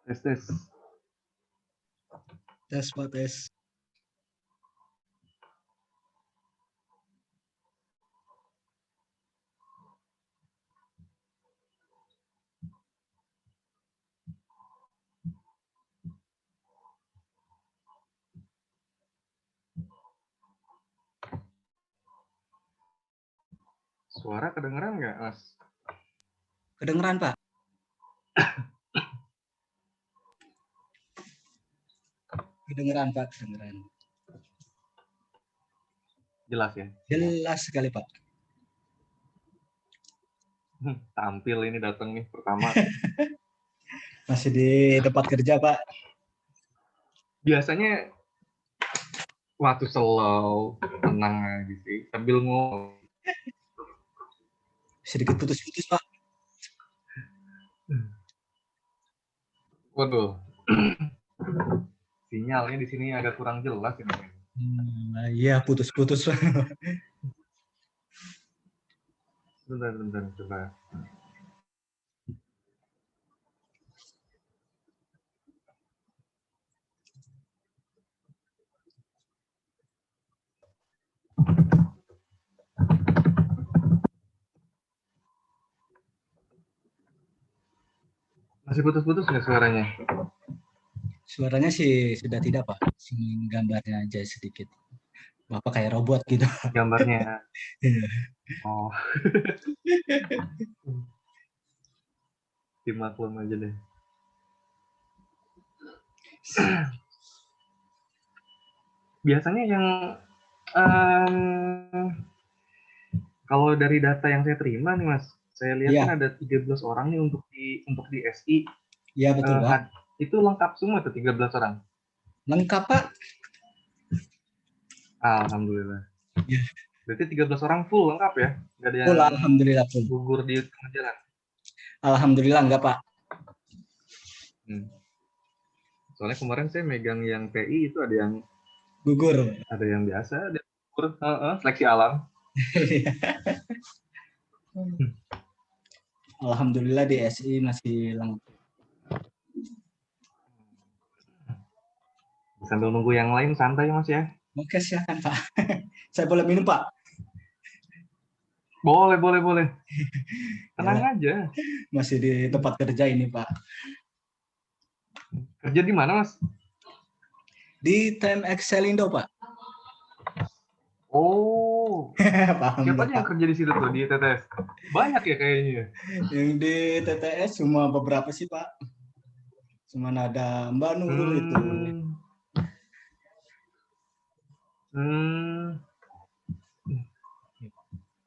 Tes tes. Tes Pak, tes. Suara kedengeran nggak, Mas? Kedengeran Pak? Kedengeran Pak, kedengeran. Jelas ya? Jelas sekali Pak. Tampil ini datang nih pertama. Masih di tempat kerja Pak. Biasanya waktu slow, tenang aja sih, sambil ngomong. Sedikit putus-putus Pak. Waduh. Sinyalnya di sini agak kurang jelas ini. Iya, putus-putus Pak. Bentar, coba. Masih putus-putus nggak suaranya? Suaranya sih sudah tidak Pak. Gambarnya aja sedikit. Bapak kayak robot gitu. Gambarnya. Iya. Oh. Dimaklum aja deh. Biasanya yang kalau dari data yang saya terima nih Mas, saya lihat Iya. kan ada 13 orang nih untuk di SI. Iya betul Pak. Itu lengkap semua tuh 13 orang. Lengkap Pak. Alhamdulillah. Iya. Berarti 13 orang full lengkap ya? Nggak ada yang Full, alhamdulillah full. gugur di tengah jalan? Alhamdulillah enggak Pak. Soalnya kemarin saya megang yang TI itu ada yang Gugur. Ada yang biasa, ada yang gugur. Seleksi alam. Alhamdulillah di SI masih lengkap. Sambil nunggu yang lain santai Mas ya. Oke, silakan Pak. Saya boleh minum Pak? Boleh. Tenang Ya, aja. masih di tempat kerja ini Pak. Kerja di mana Mas? Di TMX Selindo Pak. Oh, Paham siapa aja Pak. yang kerja di situ tuh di TTS? Banyak ya kayaknya. Yang di TTS cuma beberapa sih Pak. Cuma ada Mbak Nurul itu.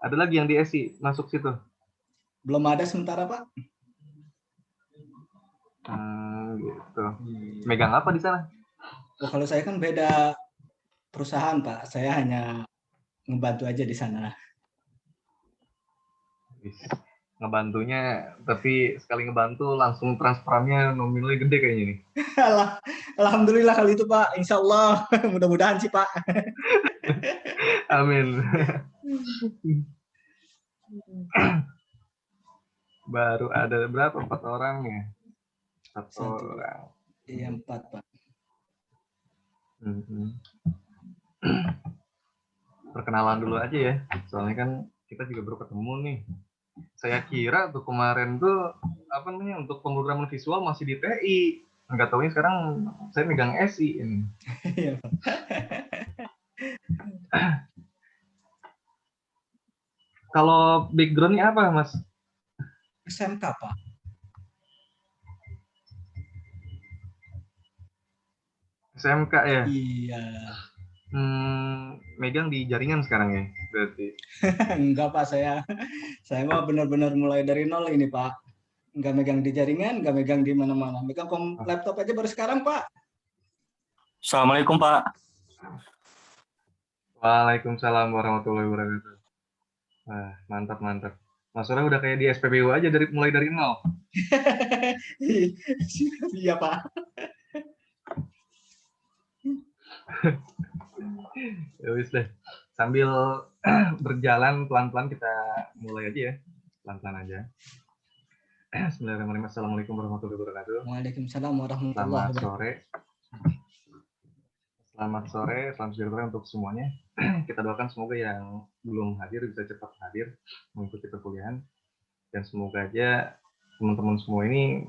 Ada lagi yang di SI masuk situ? Belum ada sementara Pak. Gitu. Megang apa di sana? Oh, kalau saya kan beda perusahaan Pak. Saya hanya ngebantu aja di sana. Ngebantunya, tapi sekali ngebantu langsung transferannya nominalnya gede kayaknya nih. Alhamdulillah kali itu Pak. Insya Allah. Mudah-mudahan sih Pak. Amin. Baru ada berapa? 4 orang ya? 1 orang. Iya 4 Pak. Perkenalan dulu aja ya. Soalnya kan kita juga baru ketemu nih. Saya kira tuh kemarin tuh untuk pemrograman visual masih di TI. Nggak taunya sekarang saya megang SI ini. Iya Pak. Kalau backgroundnya apa Mas? SMK Pak. SMK ya? Iya. Megang di jaringan sekarang ya berarti? Enggak Pak, saya mah benar-benar mulai dari nol ini Pak. Enggak megang di jaringan, enggak megang di mana-mana. Megang laptop aja baru sekarang Pak. Assalamualaikum Pak. Waalaikumsalam warahmatullahi wabarakatuh. Mantap. Mas Sora udah kayak di SPBU aja mulai dari nol. Iya Pak. Ya wis deh. Sambil berjalan pelan-pelan kita mulai aja ya. Pelan-pelan aja. Bismillahirrahmanirrahim. Assalamualaikum warahmatullahi wabarakatuh. Waalaikumsalam warahmatullahi Selamat wabarakatuh. sore. Selamat sore, selamat sejahtera untuk semuanya. Kita doakan semoga yang belum hadir bisa cepat hadir mengikuti perkuliahan. Dan semoga aja teman-teman semua ini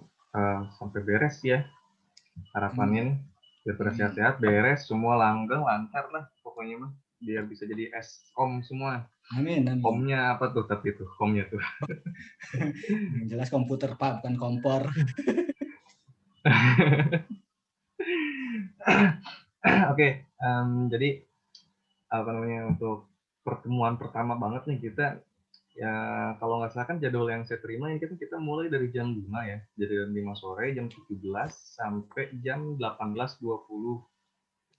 sampai beres ya. Harapannya nih, biar pada sehat-sehat, beres, semua langgeng, lancar lah pokoknya mah. Biar bisa jadi SOM semua. Amin, amin. Komnya apa tuh tapi tuh, komnya tuh. Yang jelas komputer Pak, bukan kompor. Oke, jadi apa namanya untuk pertemuan pertama banget nih kita ya kalau nggak salah kan jadwal yang saya terima ini kita mulai dari jam 5 ya, jadi jam 5 sore, jam 17 sampai jam 18.20.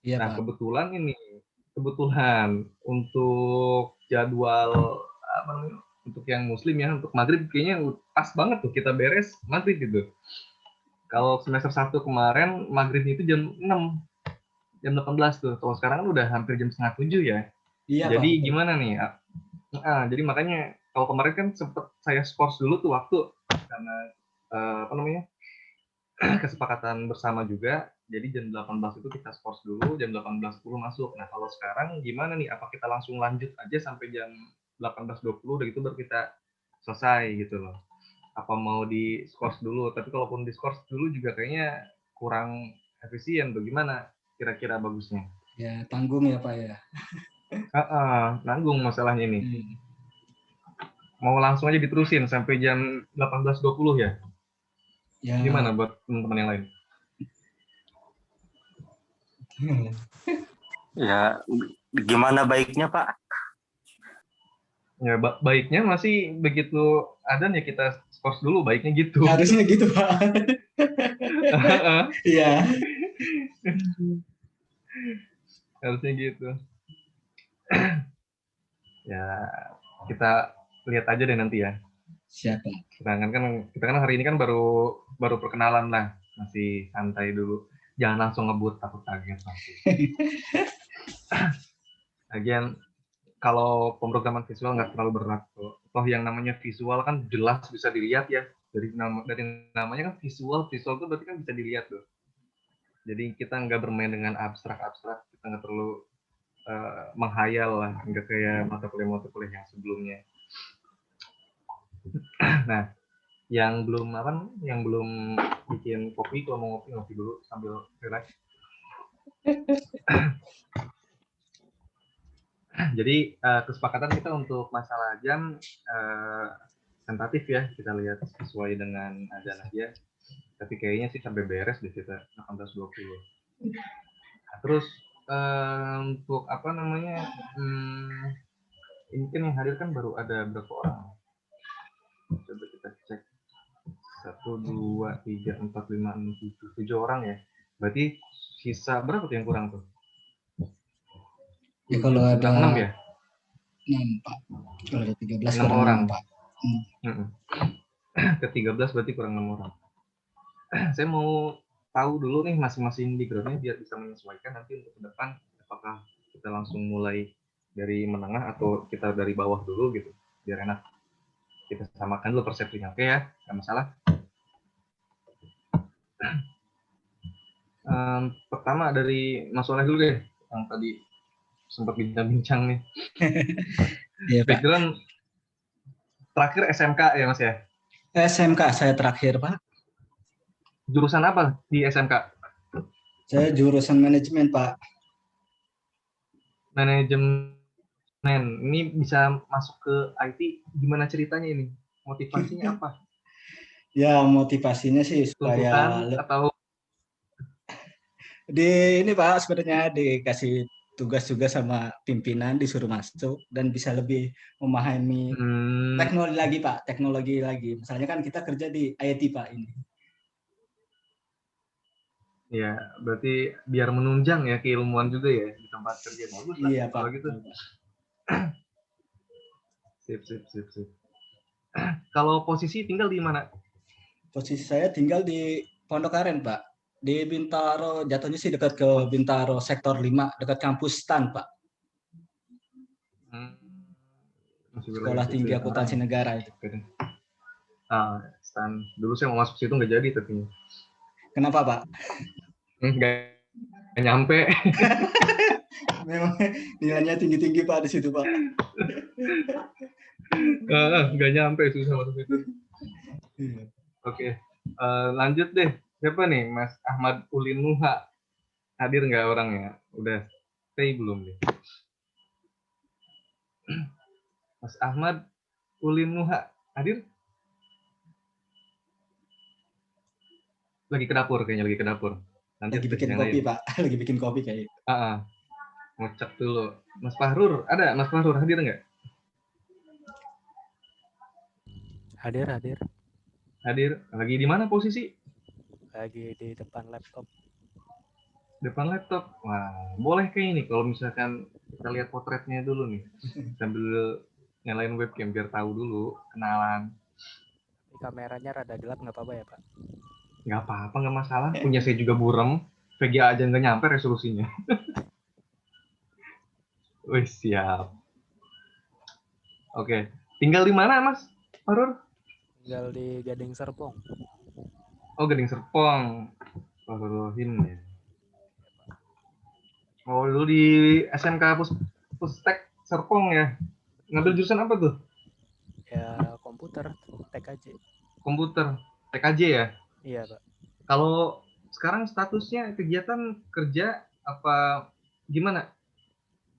Iya Nah Pak. kebetulan untuk jadwal apa namanya untuk yang muslim ya untuk maghrib kayaknya pas banget tuh kita beres maghrib gitu. Kalau semester 1 kemarin maghribnya itu jam 6, jam 18 tuh. Kalau sekarang kan udah hampir jam setengah 7 ya. Iya Pak. Jadi Betul. gimana nih? Jadi makanya kalau kemarin kan sempet saya skors dulu tuh waktu karena apa namanya kesepakatan bersama juga. Jadi jam 18 itu kita skors dulu, jam 18.10 masuk. Nah kalau sekarang gimana nih? Apa kita langsung lanjut aja sampai jam 18.20 udah gitu baru kita selesai gitu loh. Apa mau di skors dulu? Tapi kalaupun di skors dulu juga kayaknya kurang efisien. Bagaimana kira-kira bagusnya? Ya tanggung ya Pak ya. Nanggung masalahnya ini. Mau langsung aja diterusin sampai jam 18.20 ya? Ya. Gimana buat teman-teman yang lain? Ya, gimana baiknya Pak? Ya baiknya masih begitu ada nih kita skors dulu baiknya gitu. Harusnya gitu Pak. Iya. Harusnya gitu. Ya kita lihat aja deh nanti ya. Siapa? Kita kan hari ini kan baru perkenalan lah, masih santai dulu. Jangan langsung ngebut, takut kaget pasti. Lagian kalau pemrograman visual nggak terlalu berat kok. Toh yang namanya visual kan jelas bisa dilihat ya. Dari namanya kan visual tuh berarti kan bisa dilihat tuh. Jadi kita nggak bermain dengan abstrak, kita nggak perlu menghayal lah, nggak kayak mata kuliah yang sebelumnya. Nah, yang belum bikin kopi, kalau mau ngopi dulu sambil relax. Jadi kesepakatan kita untuk masalah jam tentatif ya, kita lihat sesuai dengan azan aja. Tapi kayaknya sih sampai beres di kita 18.20. Nah, terus untuk apa namanya ini kan yang hadir kan baru ada berapa orang? Coba kita cek. 1, 2, 3, 4, 5, 6, 7 orang ya. Berarti sisa berapa tuh yang kurang tuh? Ya kalau ada 6 ya? 6 Pak. Kalau ada 13 6 kurang orang. 6 Pak. Ke 13 berarti kurang 6 orang. Saya mau tahu dulu nih masing-masing background-nya biar bisa menyesuaikan nanti untuk ke depan apakah kita langsung mulai dari menengah atau kita dari bawah dulu gitu biar enak kita samakan dulu persepsinya. Oke ya, nggak masalah. Pertama dari Mas Soleh dulu deh yang tadi sempat bincang-bincang nih. Iya, Pak. Background terakhir SMK ya Mas ya? SMK saya terakhir Pak. Jurusan apa di SMK? Saya jurusan manajemen Pak. Manajemen. Ini bisa masuk ke IT gimana ceritanya ini? Motivasinya apa? Ya motivasinya sih supaya Tuntutan atau ini Pak sebenarnya dikasih tugas-tugas sama pimpinan disuruh masuk dan bisa lebih memahami teknologi lagi Pak, teknologi lagi. Misalnya kan kita kerja di IT Pak ini. ya berarti biar menunjang ya keilmuan juga ya di tempat kerja. Bagus lah Iya kalau Pak. gitu. Sip. Kalau posisi tinggal di mana? Posisi saya tinggal di Pondok Aren Pak. Di Bintaro, jatuhnya sih dekat ke Bintaro sektor 5, dekat kampus STAN Pak. Sekolah Tinggi Akuntansi Negara itu. Stan. Dulu saya mau masuk situ nggak jadi tapi. Kenapa Pak? Nggak nyampe. Memang nilainya tinggi-tinggi Pak di situ Pak. Nggak nyampe, susah masuk itu. Oke. Lanjut deh. Siapa nih? Mas Ahmad Ulin Nuha. Hadir nggak orangnya? Udah stay belum nih? Mas Ahmad Ulin Nuha. Hadir? Lagi ke dapur kayaknya, lagi ke dapur. Lanjut Lagi bikin kopi Pak. Lagi bikin kopi kayaknya. Ngecek dulu. Mas Fahrur, ada? Mas Fahrur hadir nggak? Hadir. Hadir. Lagi di mana posisi? Lagi di depan laptop. Depan laptop. Wah, boleh kayak ini kalau misalkan kita lihat potretnya dulu nih. Sambil nyalain webcam biar tahu dulu, kenalan. Tapi kameranya rada gelap, nggak apa-apa ya Pak? Nggak apa-apa, nggak masalah. Punya saya juga buram. VGA aja nggak nyampe resolusinya. Wih, siap. Oke. Tinggal di mana, Mas Farur? Tinggal di Gading Serpong. Oh, Gading Serpong. Farurohin ya. Oh, dulu di SMK Pustek Serpong ya. Ngambil jurusan apa tuh? Ya, komputer, TKJ. Komputer, TKJ ya? Iya Pak. Kalau sekarang statusnya kegiatan kerja apa gimana?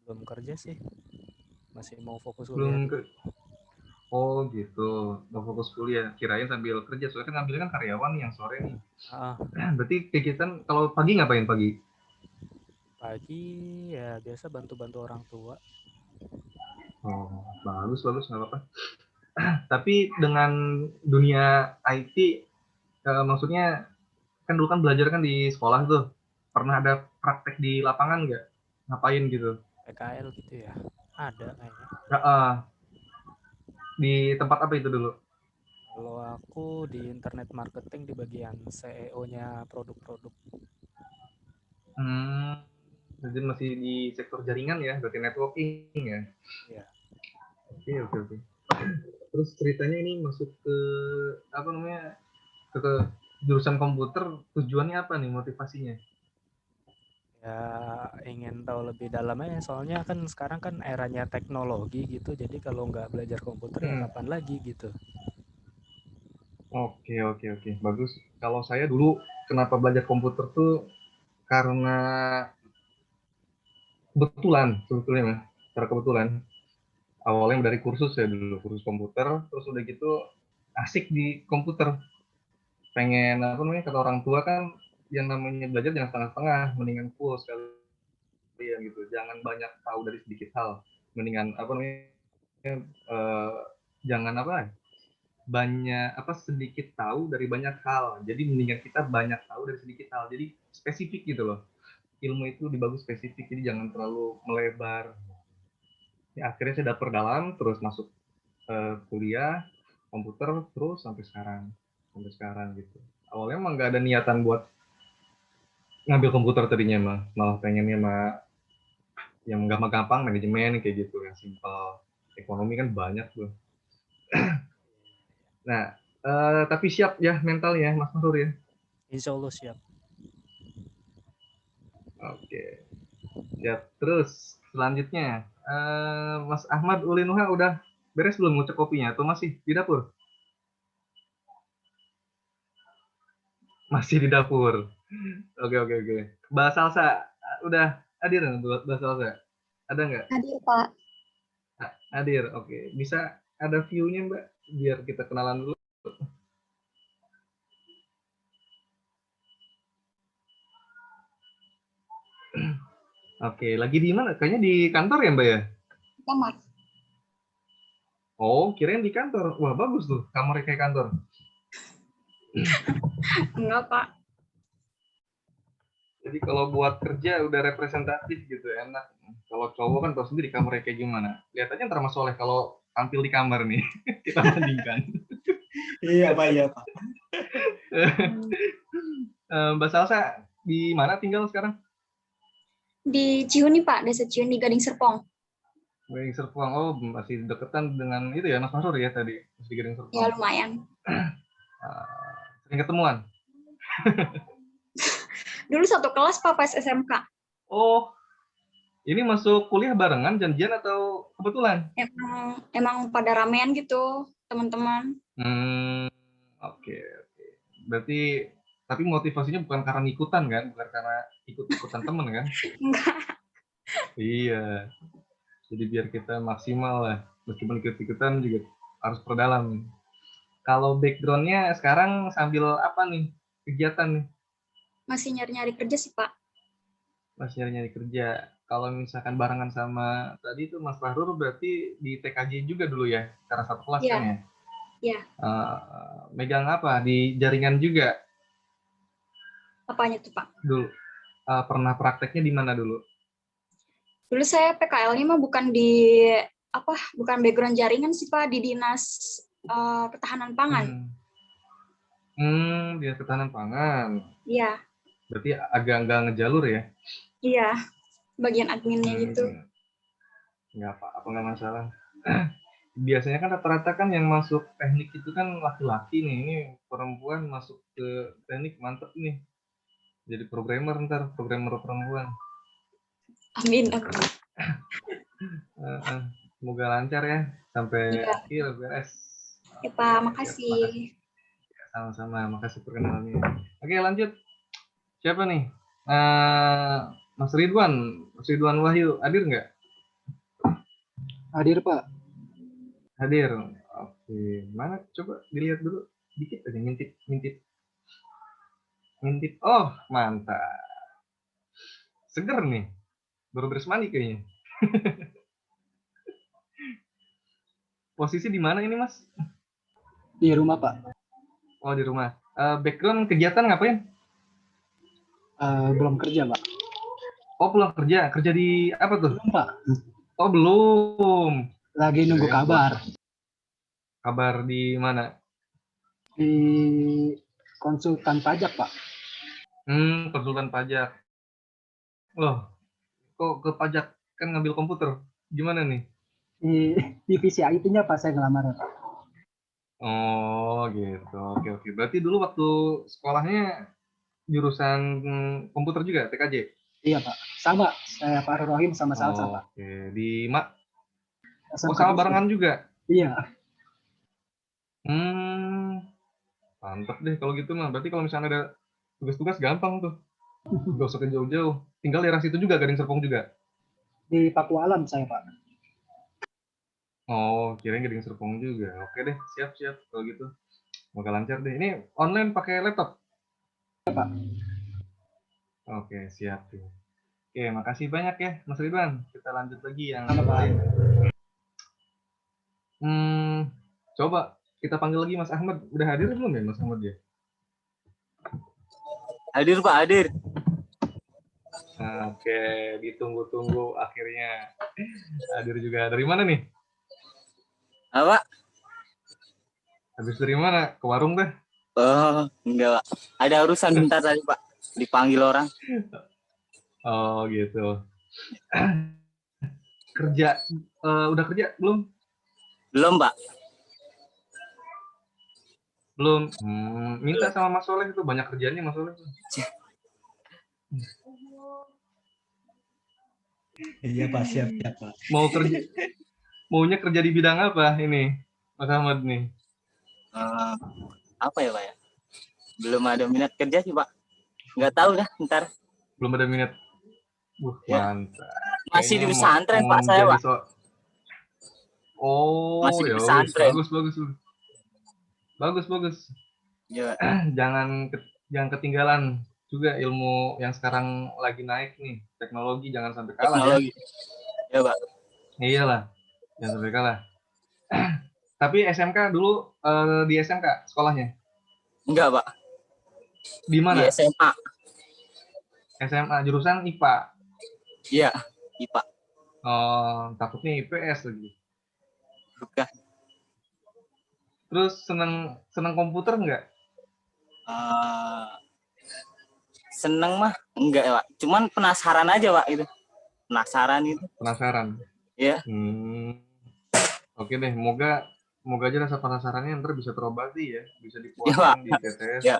Belum kerja sih. Masih mau fokus Belum kuliah. Oh gitu, mau fokus kuliah. Kirain sambil kerja, soalnya kan ngambilnya kan karyawan nih yang sore nih. Berarti kegiatan kalau pagi ngapain pagi? Pagi ya biasa bantu-bantu orang tua. Oh, bagus, nggak apa-apa. Tapi dengan dunia IT, maksudnya kan dulu kan belajar kan di sekolah tuh. Pernah ada praktek di lapangan nggak? Ngapain gitu? PKL gitu ya? Ada kayaknya. Di tempat apa itu dulu? Kalau aku di internet marketing di bagian CEO-nya produk-produk. Jadi masih di sektor jaringan ya, berarti networking ya? Iya. Oke. Terus ceritanya ini masuk ke apa namanya ke jurusan komputer, tujuannya apa nih, motivasinya? Ya ingin tahu lebih dalamnya, soalnya kan sekarang kan eranya teknologi gitu, jadi kalau nggak belajar komputer ya kapan lagi gitu. Oke, bagus. Kalau saya dulu kenapa belajar komputer tuh karena kebetulan sebetulnya, secara kebetulan. Awalnya dari kursus ya dulu, kursus komputer, terus udah gitu asik di komputer. Pengen apa namanya, kata orang tua kan yang namanya belajar jangan setengah-setengah, mendingan full sekalian gitu. Jangan banyak tahu dari sedikit hal, mendingan apa namanya, jangan apa banyak sedikit tahu dari banyak hal. Jadi mendingan kita banyak tahu dari sedikit hal. Jadi spesifik gitu loh. Ilmu itu dibagus spesifik, jadi jangan terlalu melebar. Ya, akhirnya saya dapet dalam, terus masuk kuliah komputer terus sampai sekarang gitu. Awalnya emang nggak ada niatan buat ngambil komputer tadinya malah pengennya yang gampang-gampang, manajemen kayak gitu, yang simpel. Ekonomi kan banyak tuh. Nah, tapi siap ya mental ya Mas Mansur ya? Insya Allah siap. Oke. Siap. Terus selanjutnya Mas Ahmad Ulinuha udah beres belum ngecek kopinya atau masih di dapur? Masih di dapur. Oke. Mbak Salsa udah hadir nggak Mbak Salsa? Ada nggak? Hadir Pak. Hadir. Oke. Bisa ada view-nya Mbak biar kita kenalan dulu. Oke, lagi di mana? Kayaknya di kantor ya Mbak ya? Kamar. Oh, kirain di kantor. Wah, bagus tuh kamarnya kayak kantor. Enggak Pak. Jadi kalau buat kerja udah representatif gitu, enak. Kalau cowok kan tahu sendiri kamarnya kayak gimana. Lihat aja ntar Mas Soleh kalau tampil di kamar nih. Kita bandingkan. Iya Pak. Mbak Salsa di mana tinggal sekarang? Di Ciuni Pak, Desa Ciuni, Gading Serpong. Gading Serpong. Oh, masih deketan dengan itu ya, Mas Masrur ya tadi, masih di Gading Serpong. Ya lumayan. Sering ketemuan? Dulu satu kelas Pak pas SMK. Oh, ini masuk kuliah barengan, janjian atau kebetulan? Emang pada ramean gitu, teman-teman. Oke. Berarti, tapi motivasinya bukan karena ikutan kan? Bukan karena ikut-ikutan temen kan? Enggak. Iya. Jadi biar kita maksimal lah. Meskipun ikut-ikutan juga harus perdalam. Kalau background-nya sekarang sambil apa nih? Kegiatan nih? Masih nyari-nyari kerja sih, Pak. Masih nyari-nyari kerja. Kalau misalkan barengan sama tadi itu Mas Fahrur berarti di TKJ juga dulu ya? Karena satu kelas kan ya? Iya. Megang apa? Di jaringan juga? Apanya tuh, Pak? Dulu. Pernah prakteknya di mana dulu? Dulu saya PKL-nya mah bukan background jaringan sih, Pak, di Dinas Ketahanan Pangan. Dinas Ketahanan Pangan. Iya. Berarti agak nggak ngejalur ya? Iya, bagian adminnya gitu. Nggak apa-apa, nggak masalah. Biasanya kan rata-rata kan yang masuk teknik itu kan laki-laki nih. Ini perempuan masuk ke teknik, mantep nih. Jadi programmer ntar, programmer perempuan. Amin. Semoga lancar ya, sampai akhir beres. Ya Pak, makasih. Sama-sama, makasih perkenalannya. Oke, lanjut. Siapa nih? Mas Ridwan Wahyu, hadir nggak? Hadir, Pak. Hadir. Oke, mana? Coba dilihat dulu. Dikit aja, ngintip. Oh, mantap. Seger nih. Baru beres mandi kayaknya. Posisi di mana ini, Mas? Di rumah, Pak. Oh, di rumah. Background kegiatan ngapain? Belum kerja, Pak. Oh, belum kerja. Kerja di apa tuh? Belum, Pak. Oh, belum. Lagi nunggu kabar. Kabar di mana? Di konsultan pajak, Pak. Konsultan pajak. Loh, kok ke pajak? Kan ngambil komputer. Gimana nih? Di divisi IT-nya, Pak, saya ngelamar, Pak. Oh, gitu. Oke. Berarti dulu waktu sekolahnya jurusan komputer juga, TKJ? Iya, Pak. Sama, saya Pak Rohim sama Salsa, Pak. Oke, di Mak. SMK sama barengan juga? Iya. Mantap deh kalau gitu mah. Berarti kalau misalnya ada tugas-tugas gampang tuh. Gak usah ke jauh-jauh. Tinggal daerah situ juga, Gading Serpong juga? Di Pakualam saya, Pak. Oh, kirain Gading Serpong juga. Oke deh, siap kalau gitu. Semoga lancar deh. Ini online pakai laptop? Iya, Pak. Oke, siap. Oke, makasih banyak ya, Mas Ridwan. Kita lanjut lagi yang lain. Coba kita panggil lagi Mas Ahmad. Udah hadir belum ya Mas Ahmad ya? Hadir, Pak, hadir. Oke, ditunggu-tunggu akhirnya hadir juga. Dari mana nih? Apa? Habis dari mana? Ke warung deh? Oh, enggak, Pak. Ada urusan bentar tadi, Pak. Dipanggil orang. Oh, gitu. Kerja, udah kerja belum? Belum, Pak. Belum. Minta sama Mas Soleh itu, banyak kerjaannya Mas Soleh. Iya, Pak, siap, Pak. Maunya kerja di bidang apa ini, Mas Ahmad nih? Apa ya, Pak ya? Belum ada minat kerja sih, Pak. Nggak tahu dah, ntar. Belum ada minat. Mantap. Masih di pesantren, Pak, saya, Pak. Oh, masih di ya pesantren. Bagus. Ya. Jangan ketinggalan juga ilmu yang sekarang lagi naik nih, teknologi, jangan sampai kalah. Teknologi. Ya, Pak. Iyalah, jangan sampai kalah. Tapi SMK dulu, di SMK sekolahnya? Enggak, Pak. Di mana? Di SMA. SMA, jurusan IPA? Iya, IPA. Oh, takutnya IPS lagi. Bukan. Terus seneng komputer nggak? Seneng mah enggak ya, Pak. Cuman penasaran aja, Pak, itu. Penasaran itu. Penasaran. Iya. Oke deh, moga aja rasa penasarannya ntar bisa terobati ya, bisa Iya, Pak. dipuaskan di TTS. Ya.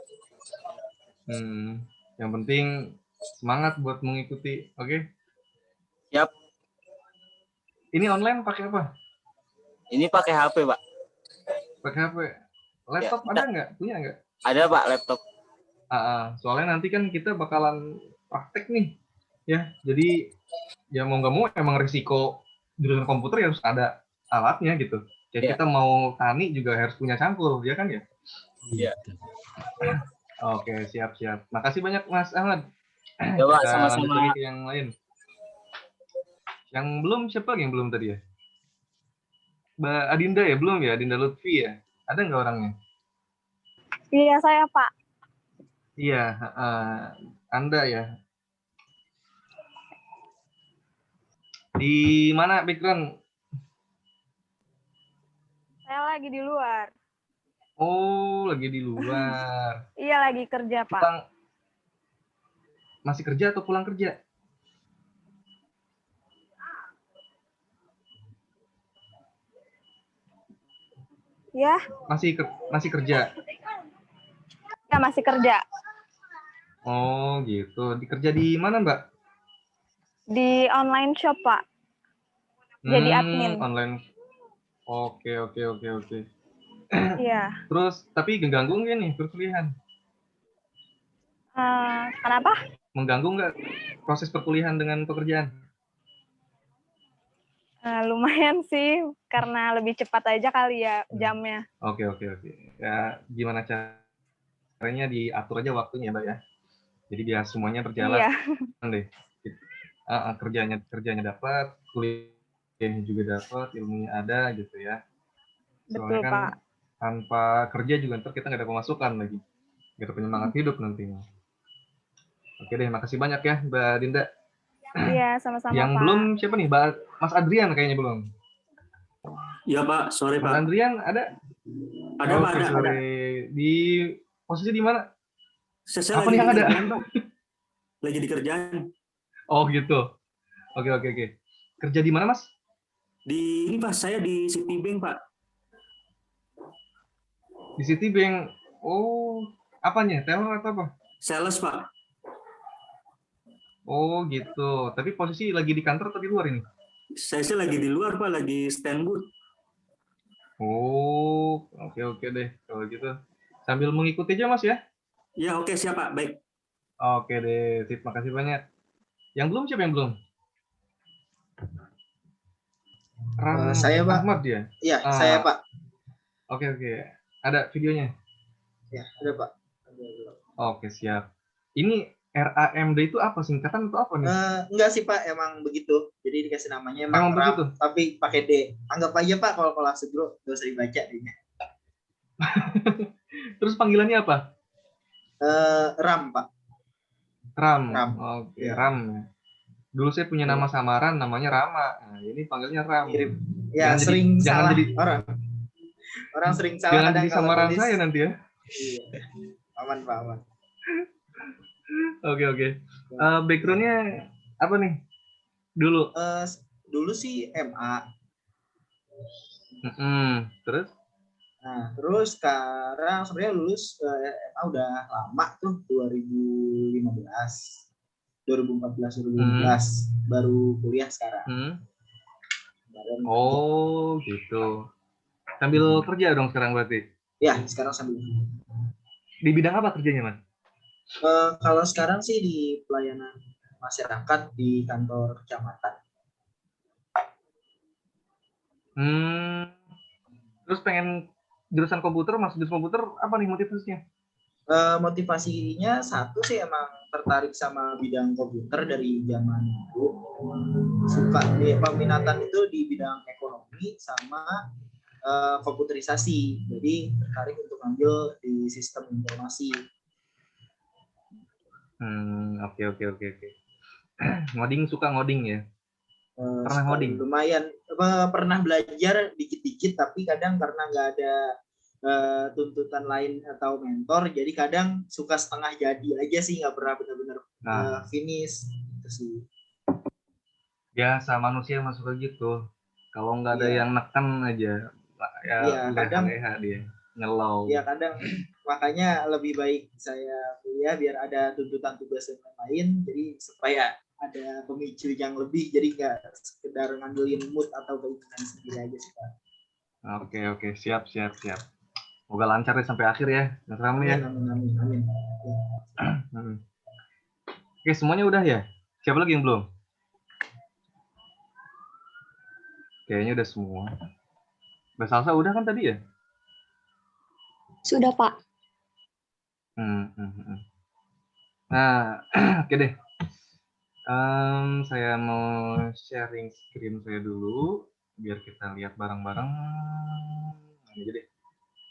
Yang penting semangat buat mengikuti, oke? Siap. Ini online pakai apa? Ini pakai HP, Pak. Pakai HP. Laptop Ya, ada nggak? Punya nggak? Ada, Pak, laptop. Soalnya nanti kan kita bakalan praktek nih, ya. Jadi ya mau nggak mau emang risiko jurusan komputer ya harus ada alatnya gitu. Ya Iya. kita mau tani juga harus punya cangkul, ya kan ya? Iya. Oke, siap. Makasih banyak Mas Ahmad. Ya, Pak, Kita lanjut sama-sama. lagi ke yang lain. Yang belum siapa yang belum tadi ya? Mbak Adinda ya belum ya? Adinda Lutfi ya? Ada nggak orangnya? Iya, saya, Pak. Iya, Anda ya. Di mana background? Saya lagi di luar. Oh, lagi di luar. Iya, lagi kerja, Pak. Masih kerja atau pulang kerja? Ya, Masih kerja. ya masih kerja. Oh, gitu. Kerja di mana, Mbak? Di online shop, Pak. Jadi admin. Online. Oke. Iya. Terus, tapi ganggu nggak nih perkuliahan? Kenapa? Mengganggu nggak proses perkuliahan dengan pekerjaan? Lumayan sih, karena lebih cepat aja kali ya jamnya. Oke. Ya, gimana caranya diatur aja waktunya, Mbak ya. Jadi biar semuanya berjalan Iya. deh. Kerjanya dapat, kuliahnya juga dapat, ilmunya ada gitu ya. Soalnya Betul, kan Pak. tanpa kerja juga ntar kita nggak ada pemasukan lagi. Nggak ada penyemangat hidup nantinya. Oke deh, makasih banyak ya Mbak Dinda. Iya, sama-sama, Yang Pak. belum siapa nih? Mas Adrian kayaknya belum. Iya Pak, sore Mas Pak. Adrian ada? Ada Pak, Oke, ada. sore. Di posisi di mana? Saya Apa lagi nih yang di ada? kerjaan, Pak. Lagi di kerjaan. Oh gitu. Oke. Kerja di mana Mas? Di ini Pak, saya di Citibank Pak. Di Citibank. Oh, apanya? Teller atau apa? Sales Pak. Oh gitu. Tapi posisi lagi di kantor atau di luar ini? Saya sih lagi di luar Pak, lagi stand booth. Oh, oke deh kalau gitu. Sambil mengikuti aja Mas ya. Ya oke, siap Pak, baik. Oke deh, sip, makasih banyak. Yang belum siapa yang belum? Saya Pak. Ahmad ya? Iya, saya Pak. Oke. Ada videonya? Ya, ada Pak. Oke, siap. Ini RAMD itu apa, singkatan atau apa nih? Enggak sih Pak, emang begitu. Jadi dikasih namanya Emang RAM, begitu? tapi pakai D. Anggap aja Pak kalau kelas bro, nggak usah dibaca D-nya. Terus panggilannya apa? RAM Pak. RAM. RAM. Oke, RAM ya. Dulu saya punya nama samaran, namanya Rama. Nah, ini panggilnya RAM. Mirip. Ya, sering salah orang. Orang sering salah. Jangan jadi samaran saya nanti ya. Iya. Aman Pak, aman. Oke. Backgroundnya apa nih? Dulu? Dulu sih MA. Terus? Nah, terus sekarang sebenarnya lulus MA udah lama tuh, 2014, baru kuliah sekarang. Oh, gitu. Sambil kerja dong sekarang berarti? Ya, sekarang sambil. Di bidang apa kerjanya, Mas? Kalau sekarang sih di pelayanan masyarakat di kantor kecamatan. Terus pengen jurusan komputer, masuk jurusan komputer, apa nih motivasinya? Motivasinya satu sih emang tertarik sama bidang komputer dari zaman dulu. Suka di peminatan itu di bidang ekonomi sama komputerisasi. Jadi tertarik untuk ambil di sistem informasi. Oke. Ngoding, suka ngoding ya? Pernah ngoding? Lumayan, pernah belajar dikit-dikit, tapi kadang karena nggak ada tuntutan lain atau mentor, jadi kadang suka setengah jadi aja sih, nggak pernah benar-benar finish gitu sih. Biasa manusia masuk ke gitu. Kalau nggak ada Iya. yang neken aja, ya Iya, kadang leha-leha dia, nyelau. ya kadang makanya lebih baik saya kuliah biar ada tuntutan tugas dan lain-lain, jadi supaya ada pemicu yang lebih, jadi nggak sekedar ngandelin mood atau keinginan sendiri aja sih Pak. Oke, siap. Semoga lancar deh sampai akhir ya, Mas Ramli ya. Amin. Oke, semuanya udah ya? Siapa lagi yang belum? Kayaknya udah semua. Mbak Salsa udah kan tadi ya? Sudah, Pak. Nah, oke deh. Saya mau sharing screen saya dulu, biar kita lihat bareng-bareng. Ini aja deh,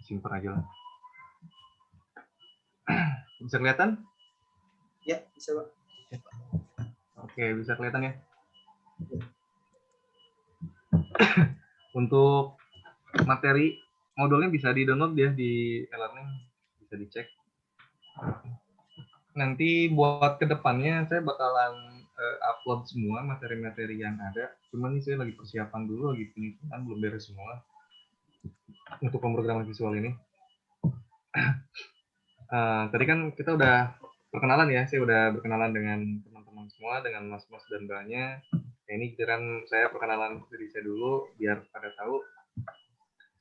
simpen aja lah. Bisa kelihatan? Ya, bisa Pak. Oke, bisa kelihatan ya. Untuk materi modulnya bisa di-download ya di e-learning, bisa dicek. Nanti buat kedepannya saya bakalan upload semua materi-materi yang ada. Cuman ini saya lagi persiapan dulu, lagi penelitian, belum beres semua untuk pemrograman visual ini. Tadi kan kita udah perkenalan ya, saya udah berkenalan dengan teman-teman semua, dengan mas-mas dan mbaknya. Ini giliran saya perkenalan diri saya dulu, biar pada tahu.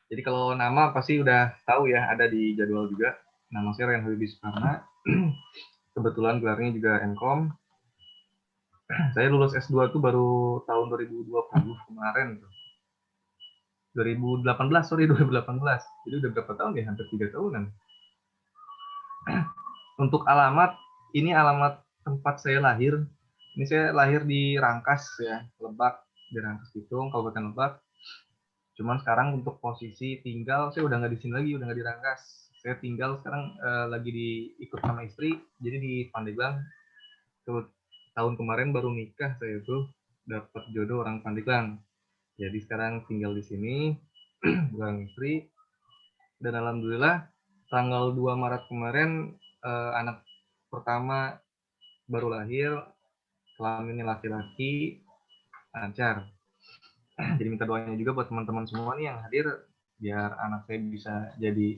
Jadi kalau nama pasti udah tahu ya, ada di jadwal juga. Nama saya Ryan Habibie Sukarna. Kebetulan gelarnya juga M.Com. Saya lulus S2 tuh baru tahun 2020 kemarin. 2018. Jadi udah berapa tahun ya? Hampir 3 tahunan. Untuk alamat, ini alamat tempat saya lahir. Ini saya lahir di Rangkas ya, Lebak, di Rangkas Bitung, Kabupaten Lebak. Cuman sekarang untuk posisi tinggal, saya udah nggak di sini lagi, udah nggak di Rangkas. Saya tinggal sekarang lagi ikut sama istri, jadi di Pandeglang. Tahun kemarin baru nikah saya tuh, dapat jodoh orang Pandeglang. Jadi sekarang tinggal di sini, bareng istri. Dan alhamdulillah tanggal 2 Maret kemarin anak pertama baru lahir, kelaminnya laki-laki, lancar. Jadi minta doanya juga buat teman-teman semua nih yang hadir, biar anak saya bisa jadi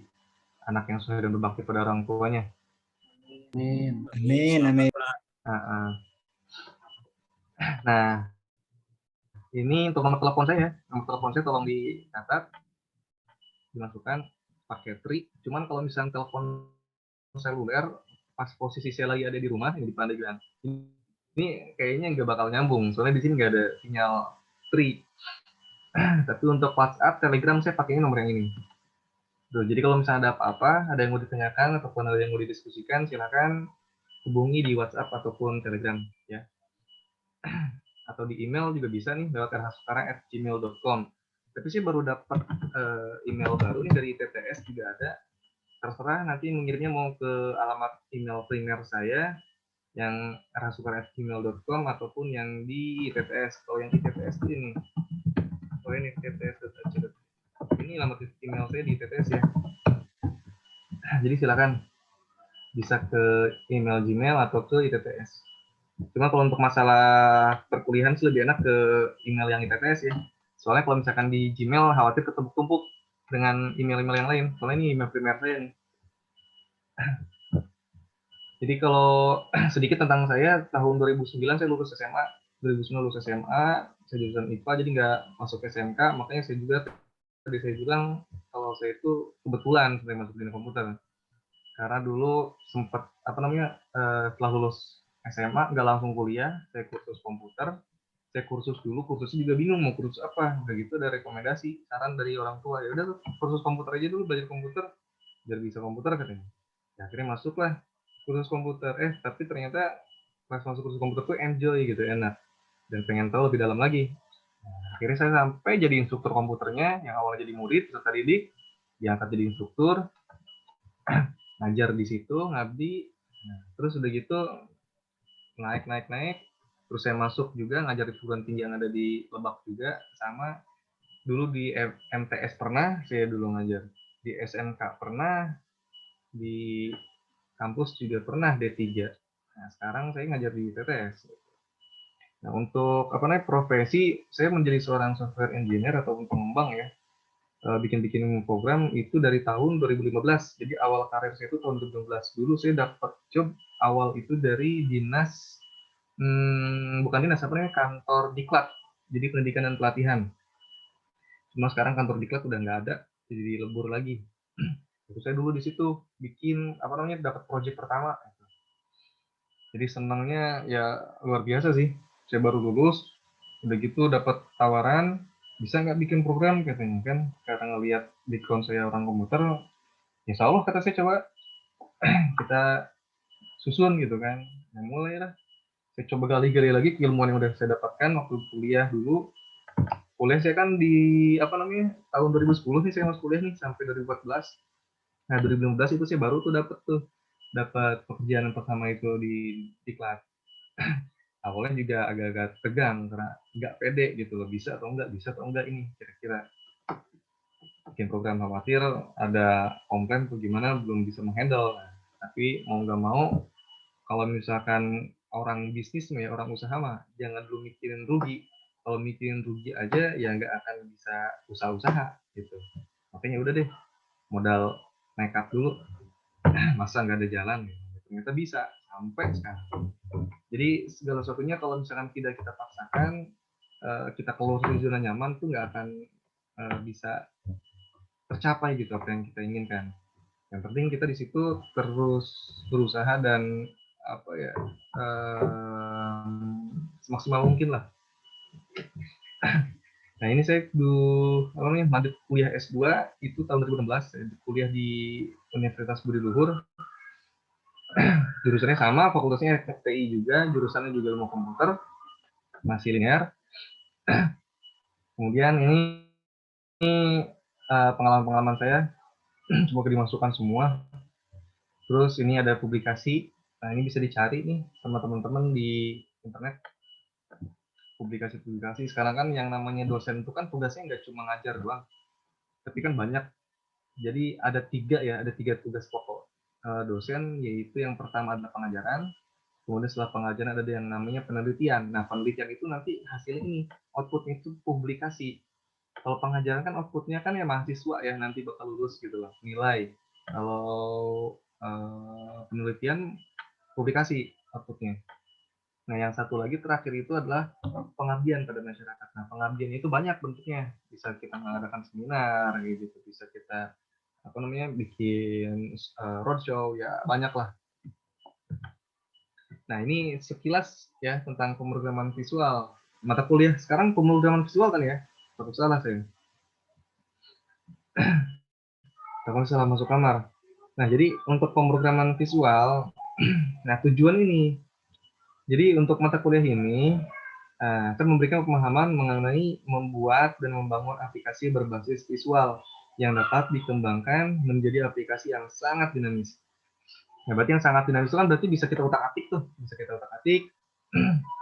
anak yang soleh dan berbakti pada orang tuanya. Amin. Nah, ini untuk nomor telepon saya. Nomor telepon saya tolong dicatat, dimasukkan pakai tri. Cuman kalau misalnya telepon seluler pas posisi saya lagi ada di rumah yang di Pandeglang, ini kayaknya nggak bakal nyambung, soalnya di sini nggak ada sinyal tri. Tapi untuk WhatsApp, Telegram saya pakainya nomor yang ini. Tuh, jadi kalau misalnya ada apa-apa, ada yang mau ditanyakan ataupun ada yang mau didiskusikan, silakan hubungi di WhatsApp ataupun Telegram ya. Atau di email juga bisa nih lewat rhsukara@gmail.com. Tapi saya baru dapat email baru nih dari TTS juga ada. Terserah nanti mengirimnya mau ke alamat email primer saya yang rhsukara@gmail.com ataupun yang di TTS. Kalau yang di TTS ini, ini tts.ac. Ini alamat email saya di TTS ya. Jadi silakan bisa ke email Gmail atau ke ITTS. Cuma kalau untuk masalah perkuliahan sih lebih enak ke email yang ITTS ya. Soalnya kalau misalkan di Gmail khawatir ketumpuk-tumpuk dengan email-email yang lain. Soalnya ini email primer saya nih. Jadi kalau sedikit tentang saya, tahun 2009 saya lulus SMA. 2009 lulus SMA, saya jurusan IPA, jadi nggak masuk SMK. Makanya saya juga tadi saya bilang kalau saya itu kebetulan saya masuk dunia komputer. Karena dulu sempat setelah lulus SMA nggak langsung kuliah, saya kursus komputer. Saya kursus dulu, kursusnya juga bingung mau kursus apa. Udah gitu ada rekomendasi, saran dari orang tua, ya udah kursus komputer aja dulu, belajar komputer biar bisa komputer katanya. Ya, akhirnya masuklah kursus komputer. Tapi ternyata pas masuk kursus komputer tuh enjoy gitu, enak dan pengen tahu lebih dalam lagi. Akhirnya saya sampai jadi instruktur komputernya, yang awalnya jadi murid, peserta didik, diangkat jadi instruktur, ngajar di situ, ngabdi. Nah, terus udah gitu naik, terus saya masuk juga ngajar di perguruan tinggi yang ada di Lebak juga, sama dulu di MTS pernah, saya dulu ngajar di SMK pernah, di kampus juga pernah D3. Nah, sekarang saya ngajar di TTS. Nah, untuk profesi, saya menjadi seorang software engineer atau pengembang ya, bikin-bikin program itu dari tahun 2015. Jadi awal karir saya itu tahun 2015. Dulu saya dapat job awal itu dari dinas, bukan dinas, kantor diklat. Jadi pendidikan dan pelatihan. Cuma sekarang kantor diklat udah nggak ada, jadi dilebur lagi. Itu saya dulu di situ bikin dapat project pertama. Jadi senangnya ya luar biasa sih. Saya baru lulus, udah gitu dapat tawaran, bisa nggak bikin program katanya kan, karena ngelihat background saya orang komputer, insya Allah kata saya coba kita susun gitu kan. Nah, mulai lah saya coba gali-gali lagi ilmuwan yang udah saya dapatkan waktu kuliah dulu. Kuliah saya kan di tahun 2010 nih saya masuk kuliah nih sampai 2014. Nah 2015 itu saya baru tuh dapat pekerjaan pertama itu di kelas. Awalnya juga agak-agak tegang karena nggak pede gitu loh, bisa atau enggak ini kira-kira bikin program, khawatir ada komplain atau gimana belum bisa menghandle. Nah, tapi mau nggak mau kalau misalkan orang bisnis ya, orang usaha mah jangan dulu mikirin rugi. Kalau mikirin rugi aja ya nggak akan bisa usaha-usaha gitu. Makanya udah deh, modal nekat dulu, masa nggak ada jalan gitu. Ternyata bisa sampai sekarang. Jadi segala sesuatunya kalau misalkan tidak kita paksakan, kita keluar dari zona nyaman tuh nggak akan bisa tercapai gitu apa yang kita inginkan. Yang penting kita di situ terus berusaha dan semaksimal mungkin lah. Nah ini saya madep kuliah S2 itu tahun 2016, saya kuliah di Universitas Budi Luhur. Jurusannya sama, fakultasnya FTI juga, jurusannya juga ilmu komputer, masih linear. Kemudian ini pengalaman-pengalaman saya semoga dimasukkan semua. Terus ini ada publikasi, nah ini bisa dicari nih sama teman-teman di internet. Publikasi-publikasi sekarang kan yang namanya dosen itu kan tugasnya nggak cuma ngajar doang, tapi kan banyak. Jadi ada tiga tugas pokok dosen, yaitu yang pertama adalah pengajaran, kemudian setelah pengajaran ada yang namanya penelitian. Nah penelitian itu nanti hasilnya ini, outputnya itu publikasi. Kalau pengajaran kan outputnya kan ya mahasiswa ya nanti bakal lulus gitu loh, nilai. Kalau penelitian publikasi outputnya. Nah yang satu lagi terakhir itu adalah pengabdian pada masyarakat. Nah pengabdian itu banyak bentuknya, bisa kita mengadakan seminar gitu, bisa kita bikin roadshow ya, banyak lah. Nah ini sekilas ya tentang pemrograman visual. Mata kuliah sekarang pemrograman visual kan ya? Takut salah saya. Takut salah masuk kamar. Nah jadi untuk pemrograman visual, nah tujuan ini. Jadi untuk mata kuliah ini, kita memberikan pemahaman mengenai membuat dan membangun aplikasi berbasis visual yang dapat dikembangkan menjadi aplikasi yang sangat dinamis. Nah, berarti yang sangat dinamis itu kan berarti bisa kita utak-atik tuh,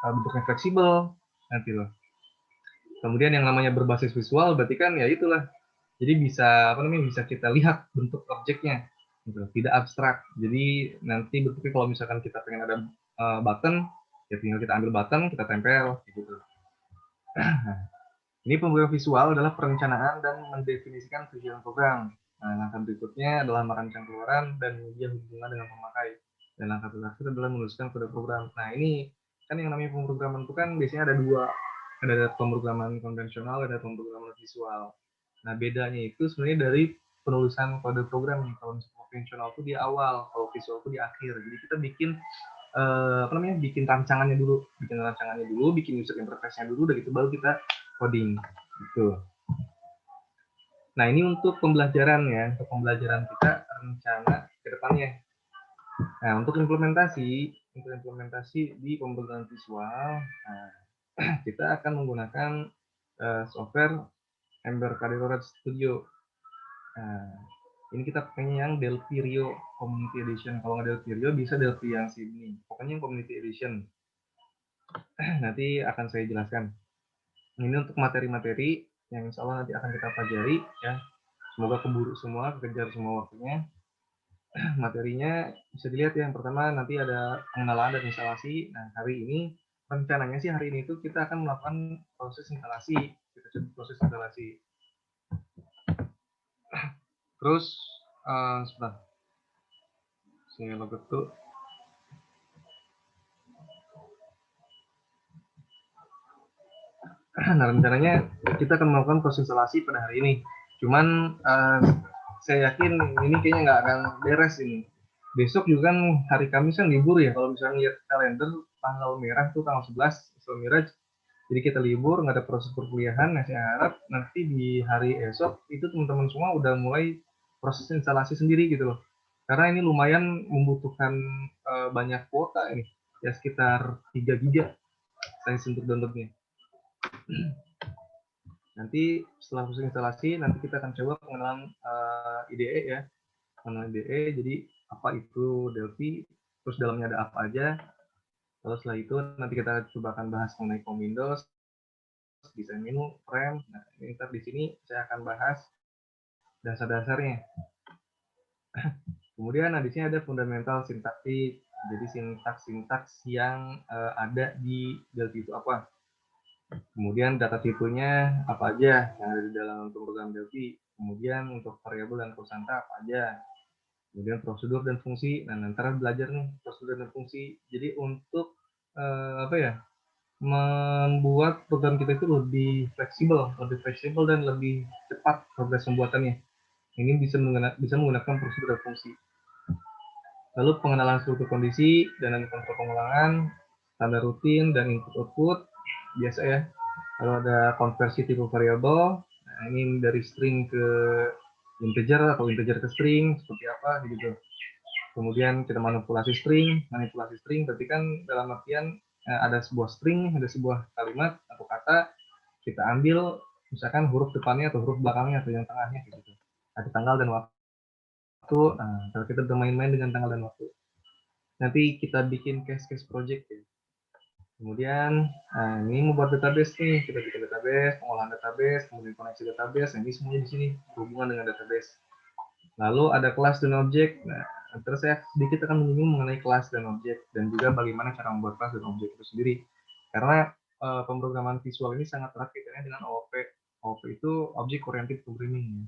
bentuknya fleksibel nanti loh. Kemudian yang namanya berbasis visual berarti kan ya itulah. Jadi bisa bisa kita lihat bentuk objeknya, gitu. Tidak abstrak. Jadi nanti bentuknya kalau misalkan kita pengen ada button, ya tinggal kita ambil button, kita tempel, gitu. Ini pemrograman visual adalah perencanaan dan mendefinisikan tujuan program. Nah, langkah berikutnya adalah merancang keluaran dan media hubungan dengan pemakai. Dan langkah terakhir adalah menuliskan kode program. Nah, ini kan yang namanya pemrograman itu kan biasanya ada dua. Ada pemrograman konvensional, ada pemrograman visual. Nah, bedanya itu sebenarnya dari penulisan kode program. Kalau konvensional itu di awal, kalau visual itu di akhir. Jadi kita bikin bikin rancangannya dulu, bikin user interface-nya dulu, udah gitu baru kita coding gitu. Nah ini untuk pembelajaran ya, untuk pembelajaran kita rencana ke depannya. Nah untuk implementasi di pemrograman visual, kita akan menggunakan software Embarcadero Studio. Ini kita pakainya yang Delphi Rio Community Edition. Kalau nggak Delphi Rio bisa Delphi yang sini. Pokoknya yang Community Edition. Nanti akan saya jelaskan. Ini untuk materi-materi yang insya Allah nanti akan kita pelajari ya. Semoga keburu semua, kejar semua waktunya. Materinya bisa dilihat ya. Yang pertama nanti ada pengenalan dan instalasi. Nah hari ini rencananya sih hari ini itu kita akan melakukan proses instalasi. Kita coba proses instalasi. Terus, sebentar. Saya logot tuh. Nah, rencananya kita akan melakukan proses instalasi pada hari ini. Cuman saya yakin ini kayaknya nggak akan beres ini. Besok juga kan hari Kamis kan libur ya. Kalau misalnya lihat kalender tanggal merah tuh tanggal 11 Isra Miraj. Jadi kita libur, nggak ada proses perkuliahan. Nah, saya harap nanti di hari esok itu teman-teman semua udah mulai proses instalasi sendiri gitu loh. Karena ini lumayan membutuhkan banyak kuota ini. Ya sekitar 3 giga size untuk downloadnya. Nanti setelah proses instalasi, nanti kita akan coba pengenalan IDE ya. Pengenalan IDE, jadi apa itu Delphi, terus dalamnya ada apa aja. Lalu setelah itu nanti kita coba akan bahas mengenai COM Windows, desain menu, frame. Nah, ini ntar di sini saya akan bahas dasar-dasarnya. Kemudian di sini ada fundamental sintaktik. Jadi sintaks-sintaks yang ada di Delphi itu apa. Kemudian data tipenya apa aja yang ada di dalam program Delphi. Kemudian untuk variabel dan konstanta apa aja. Kemudian prosedur dan fungsi. Nah, nanti belajar nih prosedur dan fungsi. Jadi untuk membuat program kita itu lebih fleksibel dan lebih cepat progres pembuatannya. Ini bisa menggunakan prosedur dan fungsi. Lalu pengenalan struktur kondisi dan kontrol pengulangan, standar rutin dan input-output, biasa ya. Lalu ada konversi tipe variabel, nah ini dari string ke integer atau integer ke string, seperti apa gitu. Kemudian kita manipulasi string berarti kan dalam artian ada sebuah string, ada sebuah kalimat atau kata, kita ambil misalkan huruf depannya atau huruf belakangnya atau yang tengahnya gitu. Ada tanggal dan waktu. Nah, kalau kita bermain-main dengan tanggal dan waktu, nanti kita bikin case project ya. Kemudian ini membuat database nih, kita bikin database, pengolahan database, kemudian koneksi database. Nah, ini semuanya di sini berhubungan dengan database. Lalu ada kelas dan objek. Nah, terus saya sedikit akan menyinggung mengenai kelas dan objek dan juga bagaimana cara membuat kelas dan objek itu sendiri. Karena pemrograman visual ini sangat erat kaitannya dengan OOP. OOP itu Object Oriented Programming.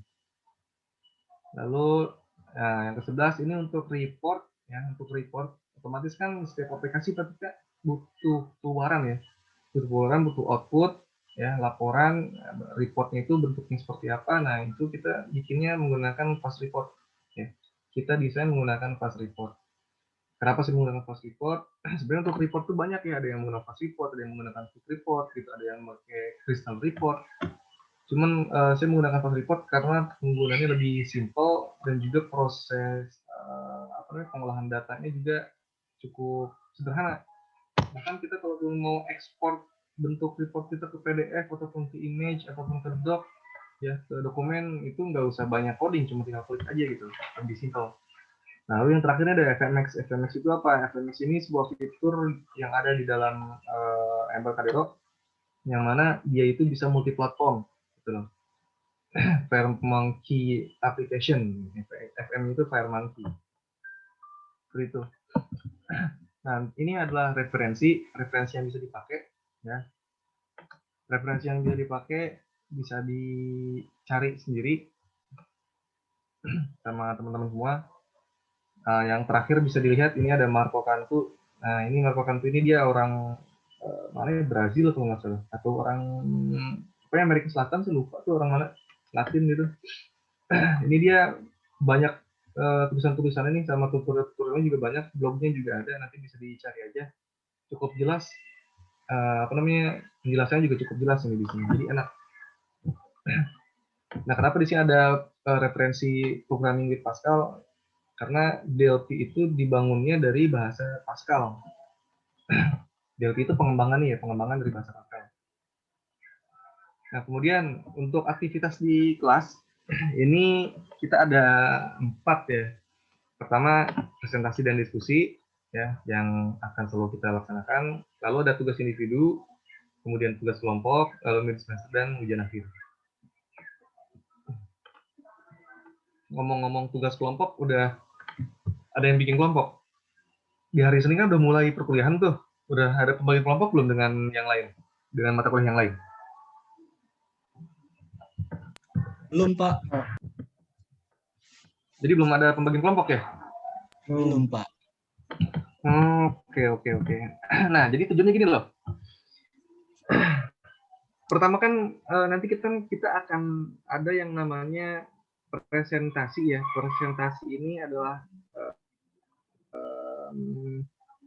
Lalu yang ke-11 ini untuk report ya, untuk report otomatis kan setiap aplikasi kita butuh keluaran ya, butuh output ya, laporan reportnya itu bentuknya seperti apa. Nah, itu kita bikinnya menggunakan fast report ya. Kita desain menggunakan fast report. Kenapa sih menggunakan fast report? Sebenarnya untuk report tuh banyak ya, ada yang menggunakan fast report, ada yang menggunakan quick report gitu, ada yang pakai crystal report. Cuman saya menggunakan fast report karena penggunaannya lebih simple dan juga proses pengolahan datanya juga cukup sederhana. Bahkan kita kalau mau ekspor bentuk report kita ke PDF ataupun ke image ataupun ke doc ya, ke dokumen, itu nggak usah banyak coding, cuma tinggal klik aja gitu, lebih simple. Nah, lalu yang terakhirnya ada FMX. FMX itu apa? FMX ini sebuah fitur yang ada di dalam Embarcadero, yang mana dia itu bisa multi-platform gitu loh. FireMonkey Application, FM itu FireMonkey. Seperti itu. Nah, ini adalah referensi yang bisa dipakai ya. Referensi yang bisa dipakai bisa dicari sendiri sama teman-teman semua. Yang terakhir bisa dilihat ini ada Marco Cantu. Nah, ini Marco Cantu ini dia orang mana ya, Brazil atau nggak salah, atau orang pokoknya Amerika Selatan, saya lupa tuh orang mana, Latin gitu. Ini dia banyak tulisan-tulisannya nih, sama tutorialnya juga banyak, blognya juga ada, nanti bisa dicari aja. Cukup jelas, penjelasannya juga cukup jelas ini di sini, jadi enak. Nah, kenapa di sini ada referensi programming with Pascal? Karena Delphi itu dibangunnya dari bahasa Pascal. Delphi itu pengembangan dari bahasa Pascal. Nah, kemudian untuk aktivitas di kelas ini kita ada 4 ya. Pertama, presentasi dan diskusi ya, yang akan selalu kita laksanakan. Lalu ada tugas individu, kemudian tugas kelompok, lalu mid semester dan ujian akhir. Ngomong-ngomong tugas kelompok, udah ada yang bikin kelompok. Di hari Senin kan udah mulai perkuliahan tuh. Udah ada pembagian kelompok belum dengan yang lain? Dengan mata kuliah yang lain? Belum, Pak. Jadi belum ada pembagian kelompok ya? Belum, Pak. Oke. Nah, jadi tujuannya gini loh. Pertama kan nanti kita akan ada yang namanya presentasi ya. Presentasi ini adalah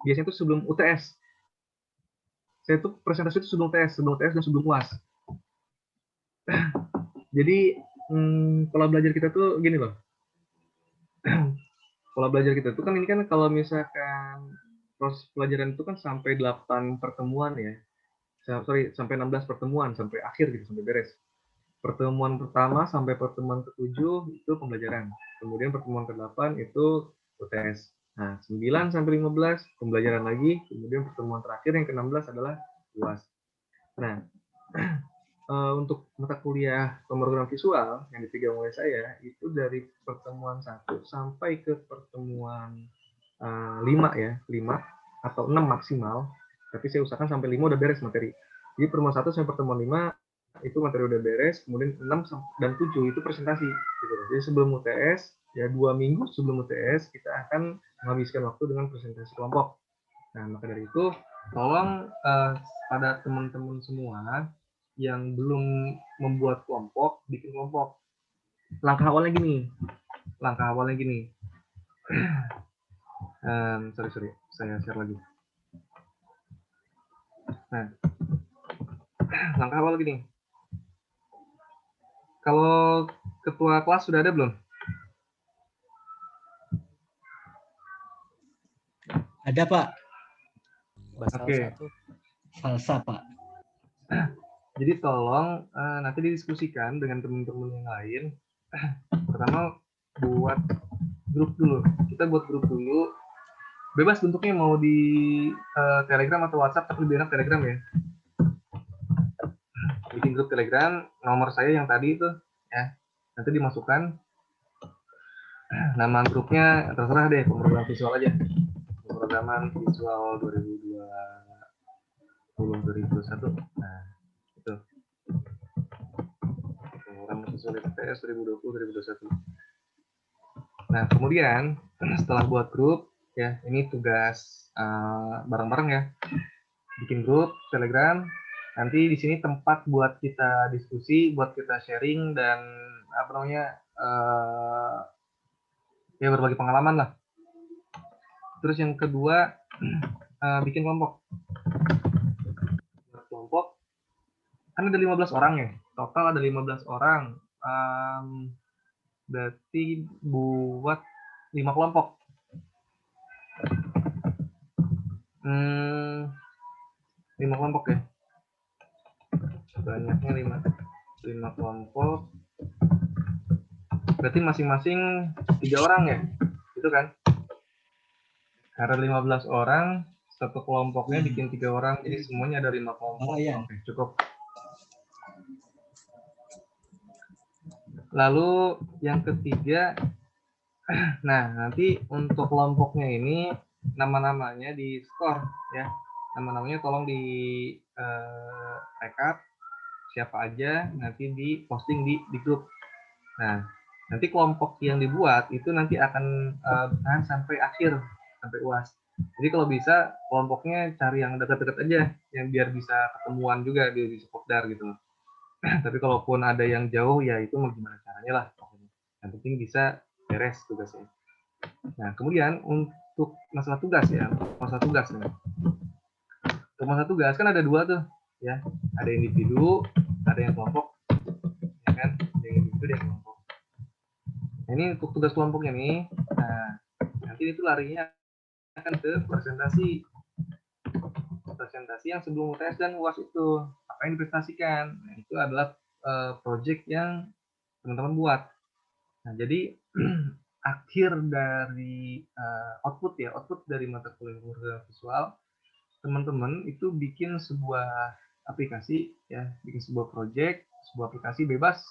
biasanya itu sebelum UTS. Saya tuh presentasi itu sebelum UTS dan sebelum UAS. Jadi pola belajar kita tuh gini loh. Pola belajar kita tuh kan ini kan kalau misalkan proses pelajaran itu kan sampai 8 pertemuan ya. Sampai 16 pertemuan sampai akhir gitu, sampai beres. Pertemuan pertama sampai pertemuan ke-7 itu pembelajaran. Kemudian pertemuan ke-8 itu UTS. Nah, 9 sampai 15 pembelajaran lagi, kemudian pertemuan terakhir yang ke-16 adalah UAS. Nah, untuk mata kuliah pemrograman visual yang dipegang oleh saya itu dari pertemuan 1 sampai ke pertemuan 5 ya, 5 atau 6 maksimal. Tapi saya usahakan sampai 5 udah beres materi. Jadi pertemuan 1 sampai pertemuan 5 itu materi udah beres, kemudian 6 dan 7 itu presentasi. Gitu. Jadi sebelum UTS, ya 2 minggu sebelum UTS, kita akan menghabiskan waktu dengan presentasi kelompok. Nah, maka dari itu, tolong pada teman-teman semua yang belum membuat kelompok, bikin kelompok. Langkah awalnya gini. Sorry, saya share lagi. Nah, langkah awal gini. Kalau ketua kelas sudah ada belum? Ada, Pak. Oke. Salsa, Pak. Jadi tolong nanti didiskusikan dengan teman-teman yang lain. Pertama buat grup dulu. Kita buat grup dulu. Bebas bentuknya mau di Telegram atau WhatsApp, tapi lebih enak Telegram ya. Bikin grup Telegram, nomor saya yang tadi itu ya. Nanti dimasukkan nama grupnya, terserah deh, pemrograman visual aja. Pemrograman visual 2020-2021. Nah, itu. Pemrograman visual IPS 2020-2021. Nah, kemudian setelah buat grup, ya ini tugas bareng-bareng ya. Bikin grup Telegram. Nanti di sini tempat buat kita diskusi, buat kita sharing dan apa namanya ya berbagi pengalaman lah. Terus yang kedua bikin kelompok. Kelompok kan ada 15 orang ya. Total ada 15 orang. Berarti buat 5 kelompok. 5 kelompok ya. Banyaknya 5 kelompok. Berarti masing-masing 3 orang ya. Itu kan. Karena 15 orang, satu kelompoknya bikin 3 orang, jadi semuanya ada 5 kelompok. Iya. Oke, cukup. Lalu yang ketiga, nah nanti untuk kelompoknya ini nama-namanya di skor ya. Nama-namanya tolong di rekap siapa aja, nanti di posting di grup. Nah, nanti kelompok yang dibuat itu nanti akan bertahan sampai akhir, sampai UAS. Jadi kalau bisa kelompoknya cari yang dekat-dekat aja, yang biar bisa ketemuan juga, biar bisa kopdar gitu. Tapi kalaupun ada yang jauh ya itu mau gimana caranya lah. Yang penting bisa beres tugasnya. Nah, kemudian untuk masalah tugas ya, masalah tugas. Nih. Untuk masalah tugas kan ada 2 tuh, ya. Ada individu, ada yang kelompok, ya kan? Ada yang individu, ada yang kelompok. Nah, ini untuk tugas kelompoknya nih. Nah, nanti itu larinya akan ke presentasi yang sebelum UTS dan UAS itu. Apa yang dipresentasikan? Nah, itu adalah project yang teman-teman buat. Nah, jadi akhir dari output dari mata kuliah pemrograman visual, teman-teman itu bikin sebuah aplikasi ya, bikin sebuah project, sebuah aplikasi bebas.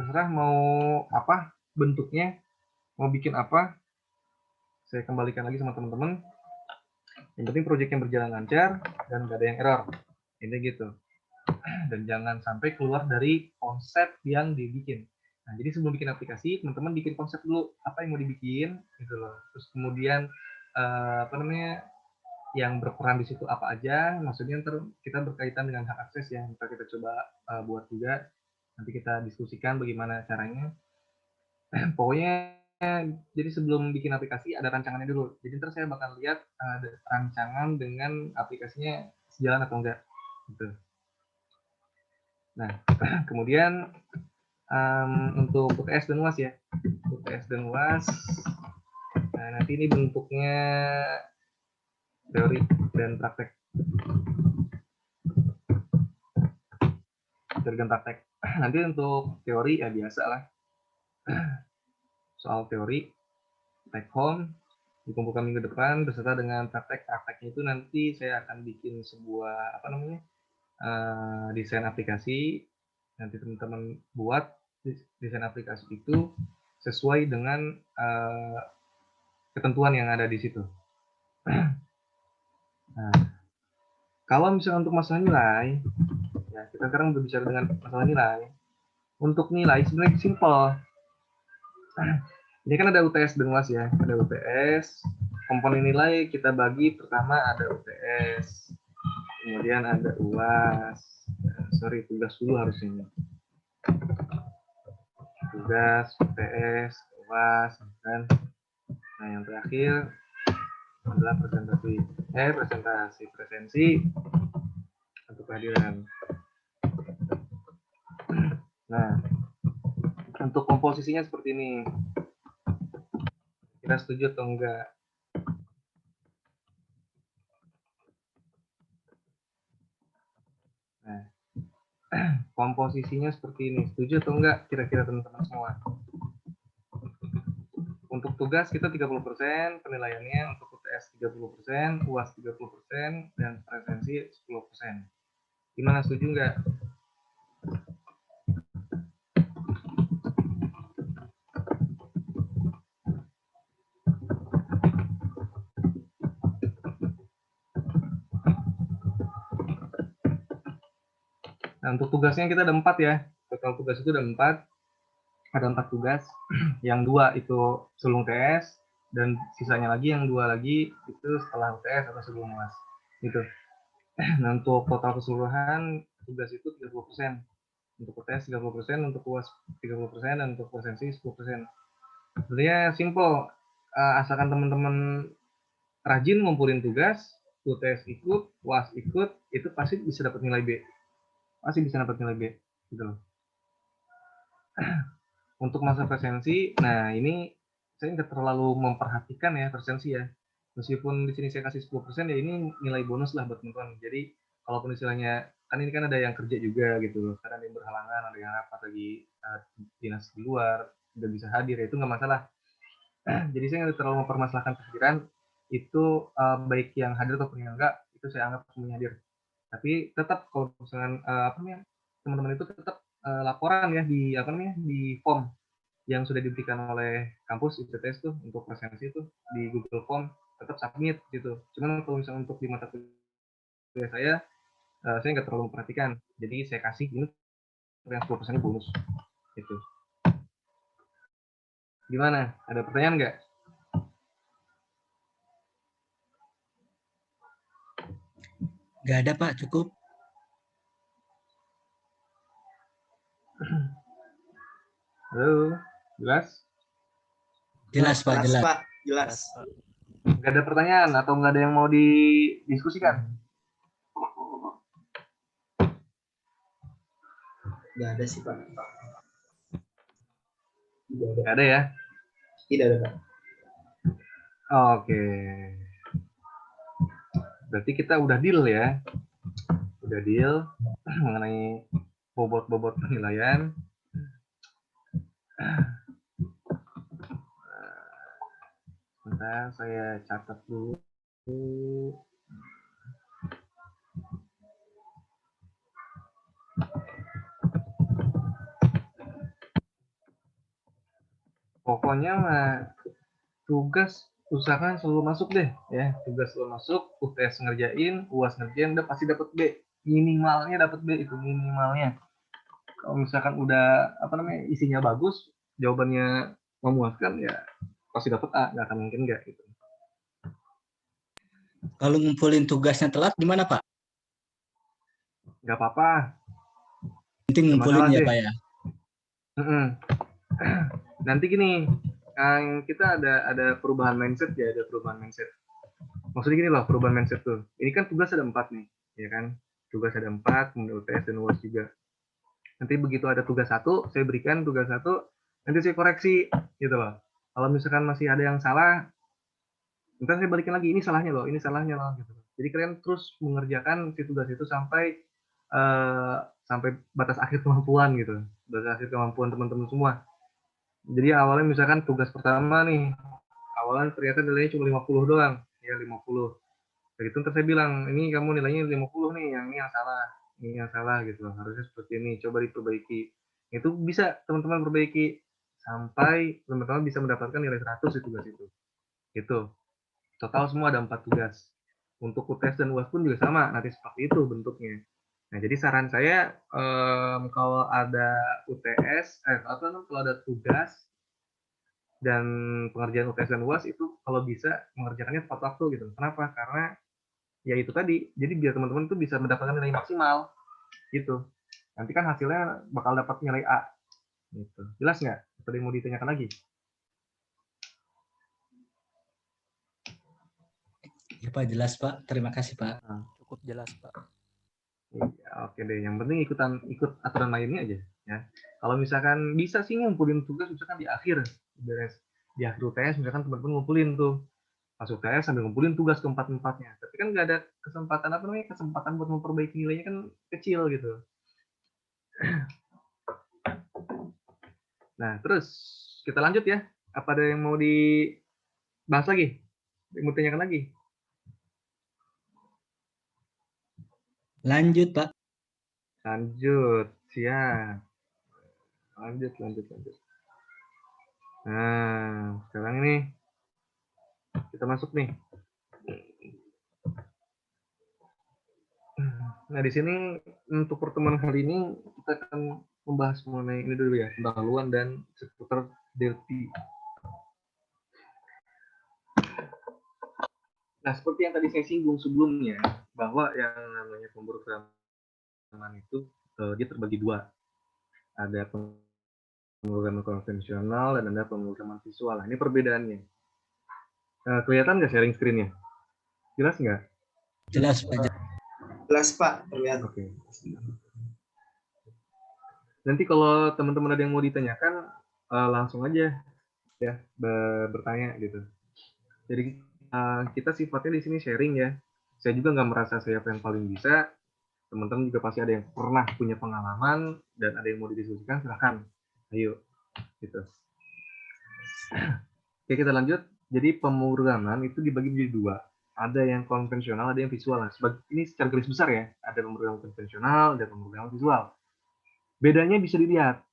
Terserah mau apa bentuknya, mau bikin apa. Saya kembalikan lagi sama teman-teman. Yang penting proyeknya berjalan lancar dan nggak ada yang error. Ini gitu. Dan jangan sampai keluar dari konsep yang dibikin. Nah, jadi sebelum bikin aplikasi, teman-teman bikin konsep dulu apa yang mau dibikin, gitu loh. Terus kemudian yang berperan di situ apa aja. Maksudnya ntar kita berkaitan dengan hak akses yang kita coba buat juga. Nanti kita diskusikan bagaimana caranya. Pokoknya jadi sebelum bikin aplikasi ada rancangannya dulu. Jadi ntar saya bakal lihat ada rancangan dengan aplikasinya sejalan atau enggak. Gitu. Nah, kemudian untuk UTS dan UAS ya. UTS dan UAS. Nah, nanti ini bentuknya teori dan praktek. Teori dan praktek. Nanti untuk teori ya biasa lah. Soal teori, take home, dikumpulkan minggu depan beserta dengan prakteknya itu nanti saya akan bikin sebuah desain aplikasi. Nanti teman-teman buat desain aplikasi itu sesuai dengan ketentuan yang ada di situ. Nah, kalau misalnya untuk masalah nilai, ya kita sekarang berbicara dengan masalah nilai. Untuk nilai sebenarnya simple. Ini kan ada UTS dan UAS ya, ada UTS. Komponen nilai kita bagi, pertama ada UTS, kemudian ada UAS. Tugas dulu harusnya. Tugas, UTS, UAS, dan nah yang terakhir adalah presensi untuk kehadiran. Nah, untuk komposisinya seperti ini. Kita setuju atau enggak? Nah, komposisinya seperti ini. Setuju atau enggak kira-kira teman-teman semua? Untuk tugas kita 30% penilaiannya, untuk UTS 30%, UAS 30%, dan presensi 10%. Gimana, setuju enggak? Nah, untuk tugasnya kita ada 4 ya. Total tugas itu ada 4. Ada 4 tugas. Yang 2 itu sebelum UTS, dan sisanya lagi yang 2 lagi itu setelah UTS atau sebelum UAS. Gitu. Nah, untuk total keseluruhan tugas itu 30%. Untuk UTS 30%, untuk UAS 30%, dan untuk presensi 10%. Sebenarnya simple. Asalkan teman-teman rajin ngumpulin tugas, UTS ikut, UAS ikut, itu pasti bisa dapat nilai B. Pasti bisa dapat nilai B, gitu loh. Untuk masa presensi, nah ini saya nggak terlalu memperhatikan ya presensi ya. Meskipun di sini saya kasih 10%, ya ini nilai bonus lah buat teman-teman. Jadi kalaupun istilahnya, kan ini kan ada yang kerja juga gitu loh. Karena ada yang berhalangan, ada yang rapat lagi dinas di luar, nggak bisa hadir, ya itu nggak masalah. Jadi saya nggak terlalu mempermasalahkan kehadiran, itu baik yang hadir ataupun yang enggak, itu saya anggap semuanya hadir. Tapi tetap kalau misalkan teman-teman itu tetap laporan ya di form yang sudah diberikan oleh kampus ITTS tuh untuk presensi itu di Google Form, tetap submit gitu. Cuman kalau misalnya untuk di mata kuliah saya nggak terlalu memperhatikan. Jadi saya kasih ini yang 10% bonus gitu. Gimana? Ada pertanyaan nggak? Nggak ada Pak, cukup. Halo, jelas? Jelas Pak, jelas. Pak, jelas. Nggak ada pertanyaan atau nggak ada yang mau didiskusikan? Nggak ada sih Pak. Nggak ada ya? Tidak ada Pak. Oke. Berarti kita udah deal ya. Udah deal mengenai bobot-bobot penilaian. Sebentar, saya catat dulu. Pokoknya mah tugas usahakan selalu masuk deh ya, tugas selalu masuk, UTS ngerjain, UAS ngerjain, udah pasti dapat B. Minimalnya dapat B itu minimalnya. Kalau misalkan udah isinya bagus, jawabannya memuaskan ya pasti dapat A, nggak akan mungkin nggak gitu. Kalau ngumpulin tugasnya telat gimana Pak? Nggak apa-apa. Penting ngumpulin ya Pak ya. Nanti gini, kita ada perubahan mindset ya, ada perubahan mindset. Maksudnya gini loh, perubahan mindset tuh. Ini kan tugas ada 4 nih, ya kan? Tugas ada 4, kemudian UTS dan UAS juga. Nanti begitu ada tugas 1, saya berikan tugas 1, nanti saya koreksi, gitu loh. Kalau misalkan masih ada yang salah, ntar saya balikin lagi, ini salahnya loh, gitu. Jadi kalian terus mengerjakan si tugas itu sampai batas akhir kemampuan gitu, batas akhir kemampuan teman-teman semua. Jadi awalnya misalkan tugas pertama nih, awalnya ternyata nilainya cuma 50 doang, ya 50. Dari itu ntar saya bilang, ini kamu nilainya 50 nih, ini yang salah gitu, harusnya seperti ini, coba diperbaiki. Itu bisa teman-teman perbaiki sampai teman-teman bisa mendapatkan nilai 100 di tugas itu. Gitu. Total semua ada 4 tugas. Untuk UTS dan UAS pun juga sama, nanti seperti itu bentuknya. Nah, jadi saran saya kalau ada UTS, kalau ada tugas dan pengerjaan UTS dan UAS itu kalau bisa mengerjakannya tepat waktu gitu. Kenapa? Karena ya itu tadi, jadi biar teman-teman itu bisa mendapatkan nilai maksimal gitu. Nanti kan hasilnya bakal dapat nilai A gitu. Jelas nggak? Ada yang mau ditanyakan lagi? Ya Pak, jelas Pak. Terima kasih Pak. Cukup jelas Pak. Ya, oke deh, yang penting ikut aturan mainnya aja ya. Kalau misalkan bisa sih ngumpulin tugas misalkan di akhir beres di akhir UTS, misalkan teman-teman ngumpulin tuh pas UTS sambil ngumpulin tugas keempat-empatnya, tapi kan nggak ada kesempatan buat memperbaiki nilainya kan kecil gitu. Nah terus kita lanjut ya, apa ada yang mau dibahas lagi, mau tanyakan lagi? Lanjut Pak. Lanjut, siap. Lanjut. Nah, sekarang ini kita masuk nih. Nah, di sini untuk pertemuan kali ini kita akan membahas mengenai ini dulu ya, pendahuluan dan seputar DELTI. Nah, seperti yang tadi saya singgung sebelumnya, bahwa yang namanya pemrograman itu dia terbagi dua. Ada pemrograman konvensional dan ada pemrograman visual. Nah, ini perbedaannya. Kelihatan nggak sharing screen-nya? Jelas nggak? Jelas Pak. Jelas Pak, terlihat. Oke. Nanti kalau teman-teman ada yang mau ditanyakan, langsung aja ya bertanya gitu. Jadi kita sifatnya di sini sharing ya. Saya juga nggak merasa saya yang paling bisa. Teman-teman juga pasti ada yang pernah punya pengalaman dan ada yang mau didiskusikan, silahkan. Ayo, gitu. Oke, kita lanjut. Jadi pemrograman itu dibagi menjadi dua. Ada yang konvensional, ada yang visual. Nah, ini secara garis besar ya. Ada pemrograman konvensional, ada pemrograman visual. Bedanya bisa dilihat.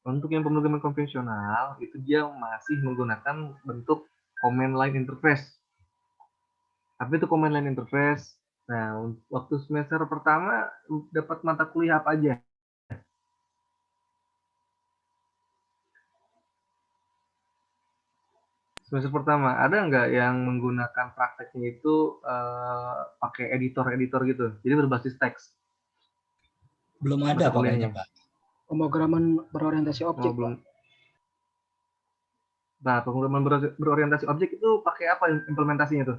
Untuk yang pemrograman konvensional, itu dia masih menggunakan bentuk command line interface. Apa itu command line interface? Nah, waktu semester pertama dapat mata kuliah apa aja? Semester pertama, ada nggak yang menggunakan prakteknya itu pakai editor gitu? Jadi berbasis teks. Belum ada pokoknya Pak. Pemrograman berorientasi objek. Belum. Nah, pemrograman berorientasi objek itu pakai apa implementasinya tuh?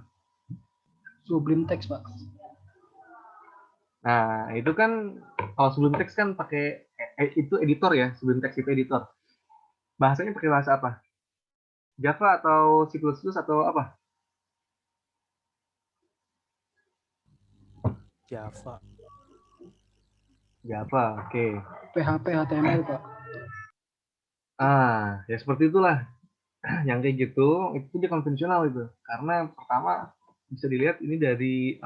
Sublime Text Pak. Nah, itu kan kalau Sublime Text kan pakai itu editor ya, Sublime Text itu editor. Bahasanya pakai bahasa apa? Java atau C++ atau apa? Java. Java, oke. PHP, HTML Pak. Ya seperti itulah. Yang kayak gitu, itu dia konvensional itu. Karena pertama bisa dilihat ini dari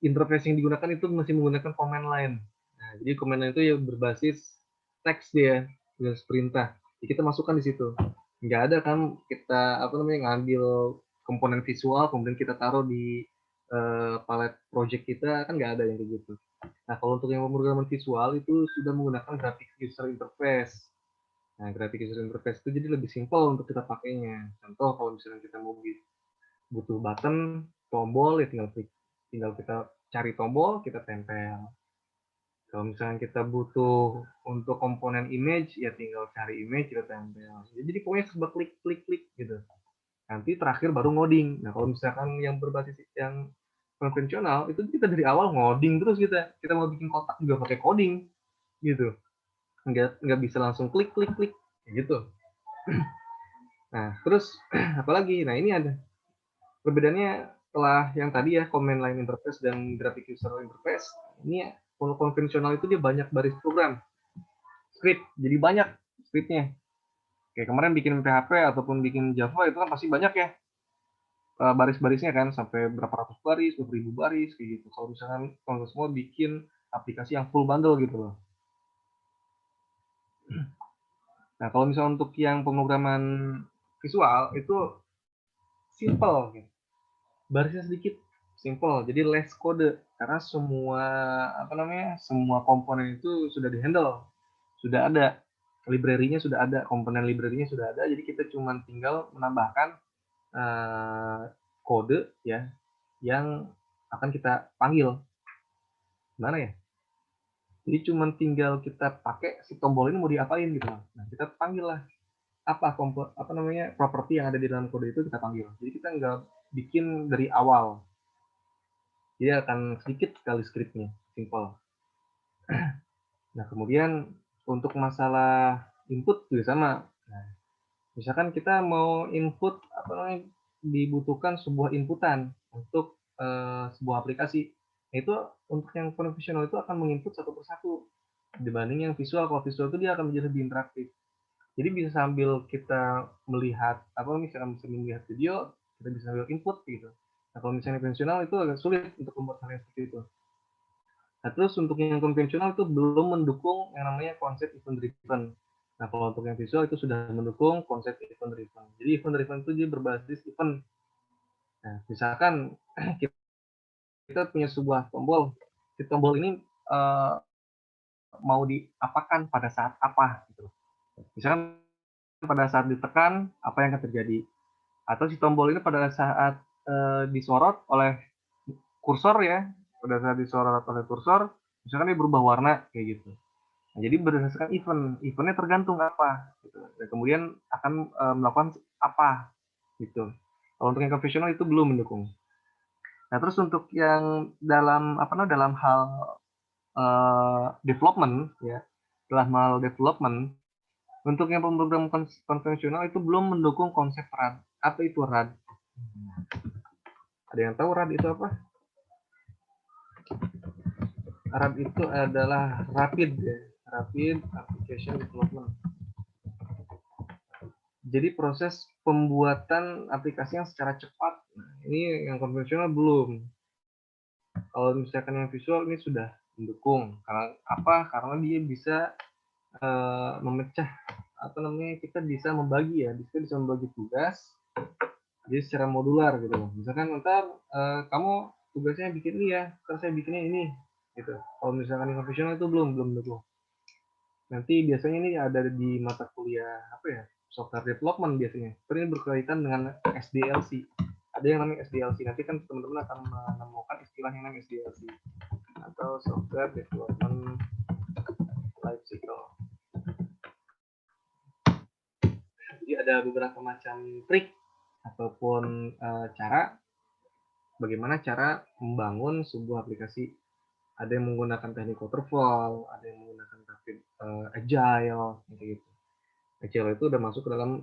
interface yang digunakan itu masih menggunakan command line. Nah, jadi command line itu ya berbasis teks dia, berbasis perintah. Jadi kita masukkan di situ. nggak ada kan kita apa namanya ngambil komponen visual kemudian kita taruh di palet project kita, kan nggak ada yang kayak gitu. Nah, kalau untuk yang pemrograman visual itu sudah menggunakan graphic user interface. Nah, graphic user interface itu jadi lebih simpel untuk kita pakainya. Contoh kalau misalnya kita mau butuh button, tombol, ya tinggal kita cari tombol, kita tempel. Kalau misalnya kita butuh untuk komponen image, ya tinggal cari image, kita tempel. Jadi pokoknya serba klik gitu. Nanti terakhir baru ngoding. Nah, kalau misalkan yang berbasis yang konvensional, itu kita dari awal ngoding terus kita. Kita mau bikin kotak juga pakai coding, gitu. Nggak bisa langsung klik, gitu. Nah, terus apalagi? Nah, ini ada perbedaannya setelah yang tadi ya, command line interface dan graphic user interface. Ini kalau konvensional itu dia banyak baris program, script, jadi banyak scriptnya. Kayak kemarin bikin PHP ataupun bikin Java itu kan pasti banyak ya baris-barisnya kan, sampai berapa ratus baris, beberapa ribu baris kayak gitu. Kalau misalkan kalau semua bikin aplikasi yang full bundle gitu loh. Nah, kalau misalnya untuk yang pemrograman visual itu simple gitu. Barisnya sedikit, simple. Jadi less kode karena semua apa namanya? Semua komponen itu sudah dihandle. Sudah ada library-nya, sudah ada komponen library-nya sudah ada. Jadi kita cuma tinggal menambahkan kode ya yang akan kita panggil. Gimana ya? Jadi cuma tinggal kita pakai si tombol ini mau diapain gitu. Nah, kita panggil lah apa namanya properti yang ada di dalam kode itu kita panggil. Jadi kita nggak bikin dari awal. Dia akan sedikit sekali scriptnya, simple. Nah, kemudian untuk masalah input juga sama. Nah, misalkan kita mau input apa namanya dibutuhkan sebuah inputan untuk sebuah aplikasi. Itu untuk yang konvensional itu akan menginput satu persatu dibanding yang visual. Kalau visual itu dia akan menjadi lebih interaktif. Jadi bisa sambil kita melihat apa misalkan bisa melihat video, kita bisa sambil input gitu. Nah, kalau misalnya konvensional itu agak sulit untuk membuat hal yang seperti itu. Nah, terus untuk yang konvensional itu belum mendukung yang namanya konsep event driven. Nah, kalau untuk yang visual itu sudah mendukung konsep event driven. Jadi event driven itu dia berbasis event. Nah, misalkan kita punya sebuah tombol, si tombol ini mau diapakan pada saat apa gitu. Misalkan pada saat ditekan apa yang akan terjadi, atau si tombol ini pada saat disorot oleh kursor ya, pada saat disorot oleh kursor, misalkan dia berubah warna kayak gitu. Nah, jadi berdasarkan eventnya tergantung apa, gitu. Dan kemudian akan melakukan apa, gitu. Kalau untuk yang konvensional itu belum mendukung. Nah, terus untuk yang dalam apa namanya dalam hal development ya, dalam hal development untuk yang pemrograman konvensional itu belum mendukung konsep RAD. Apa itu RAD? Ada yang tahu RAD itu apa? RAD itu adalah Rapid Application Development. Jadi proses pembuatan aplikasi yang secara cepat. Nah, ini yang konvensional belum. Kalau misalkan yang visual ini sudah mendukung. Karena apa? Karena dia bisa memecah apa namanya kita bisa membagi ya, kita bisa membagi tugas jadi secara modular gitu loh. Misalkan ntar kamu tugasnya bikin ini ya, ntar saya bikinnya ini gitu. Kalau misalkan yang profesional itu belum dulu. Nanti biasanya ini ada di mata kuliah apa ya, software development biasanya. Tapi ini berkaitan dengan SDLC. Ada yang namanya SDLC. Nanti kan teman-teman akan menemukan istilah yang namanya SDLC atau software development life cycle. Jadi ada beberapa macam trik ataupun cara bagaimana cara membangun sebuah aplikasi. Ada yang menggunakan teknik waterfall, ada yang menggunakan teknik agile, gitu. Agile itu udah masuk ke dalam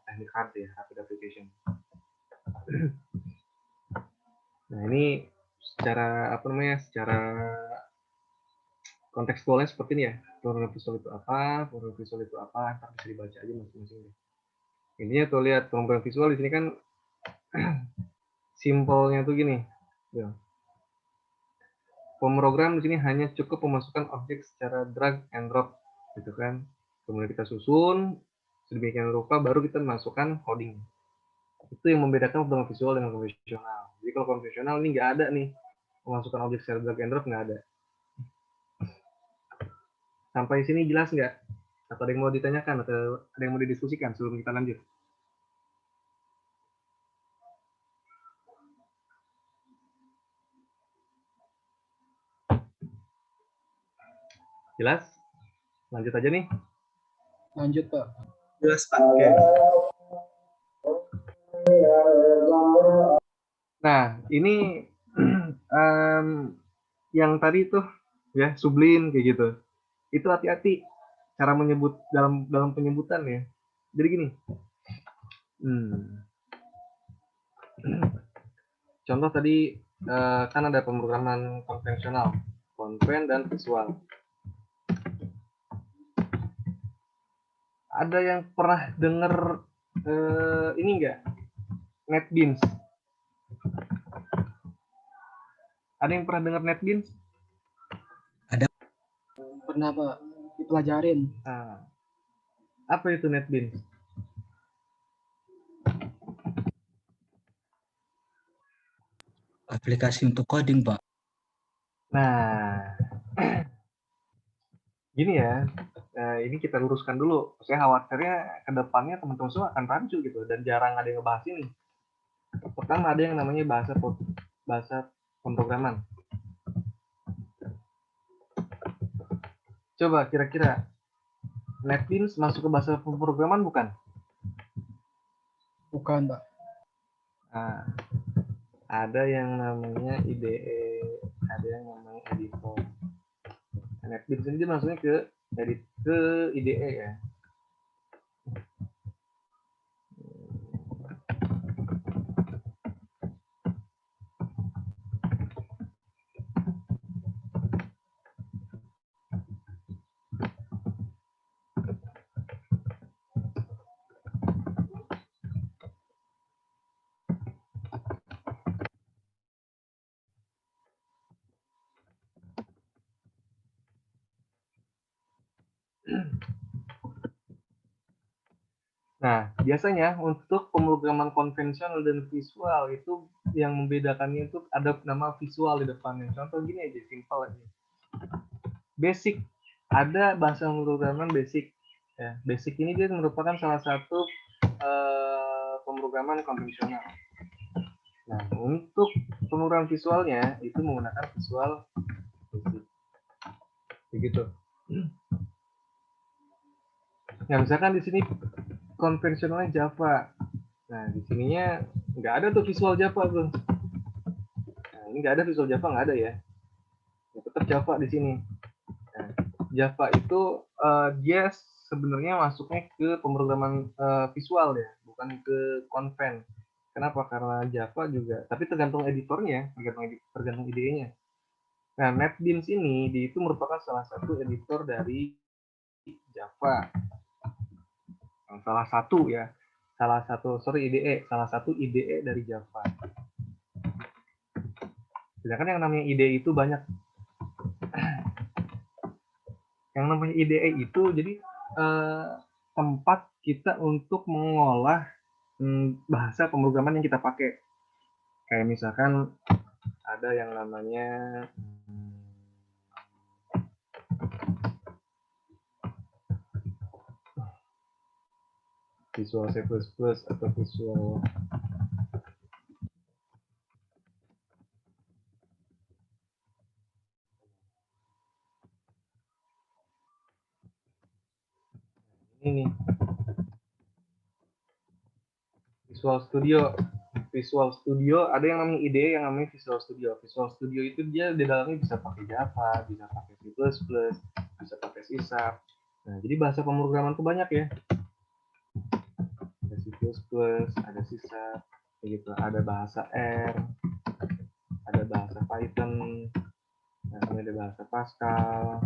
teknik hard ya, rapid application. Nah ini secara apa namanya, secara kontekstualnya seperti ini ya. Program visual itu apa, program visual itu apa, ntar bisa dibaca aja masing-masing. Intinya tuh lihat program visual di sini kan simpelnya tuh gini. Ya. Pemrogram di sini hanya cukup memasukkan objek secara drag and drop, gitu kan. Kemudian kita susun, Sedemikian rupa baru kita masukkan coding. Itu yang membedakan dengan visual dengan konvensional. Jadi kalau konvensional ini nggak ada nih memasukkan objek secara drag and drop, nggak ada. Sampai sini jelas nggak? Atau ada yang mau ditanyakan atau ada yang mau didiskusikan sebelum kita lanjut? Jelas? Lanjut aja nih. Lanjut, Pak. Jelas, Pak. Oke. Nah, ini yang tadi tuh ya Sublime kayak gitu. Itu hati-hati cara menyebut dalam penyebutan ya. Jadi gini. Contoh tadi kan ada pemrograman konvensional, konven dan visual. Ada yang pernah dengar ini enggak? NetBeans. Ada yang pernah dengar NetBeans? Pernah, Pak. Dipelajarin. Nah, apa itu NetBeans? Aplikasi untuk coding, Pak. Nah, gini ya, ini kita luruskan dulu. Saya khawatirnya ke depannya teman-teman semua akan rancu gitu dan jarang ada yang ngebahas ini. Pertama ada yang namanya bahasa pemrograman. Coba kira-kira NetBeans masuk ke bahasa pemrograman bukan? Bukan, Pak. Nah, ada yang namanya IDE, ada yang namanya editor. NetBeans ini masuknya ke IDE ya. Nah, biasanya untuk pemrograman konvensional dan visual itu yang membedakannya itu ada nama visual di depannya. Contoh gini aja, simple aja. Basic, ada bahasa pemrograman basic. Ya, basic ini dia merupakan salah satu pemrograman konvensional. Nah, untuk pemrograman visualnya itu menggunakan visual basic. Begitu. Nah, misalkan di sini konvensionalnya Java. Nah, di sininya nggak ada tuh visual Java tuh. Nah, ini nggak ada visual Java, nggak ada ya. Tetap Java di sini. Nah, Java itu dia sebenarnya masuknya ke pemrograman visual ya, bukan ke konven. Kenapa? Karena Java juga, tapi tergantung editornya, tergantung IDE-nya. Nah, NetBeans ini itu merupakan salah satu editor dari Java. Salah satu IDE dari Java. Sedangkan yang namanya IDE itu banyak. Yang namanya IDE itu jadi tempat kita untuk mengolah bahasa pemrograman yang kita pakai. Kayak misalkan ada yang namanya Visual C++ atau Visual ini Visual Studio ada yang namanya IDE yang namanya Visual Studio. Visual Studio itu dia di dalamnya bisa pakai Java, bisa pakai C++, bisa pakai C#. Nah, jadi bahasa pemrograman itu banyak ya. Ada C++, ada C#, gitu. Ada bahasa R, ada bahasa Python, ada bahasa Pascal.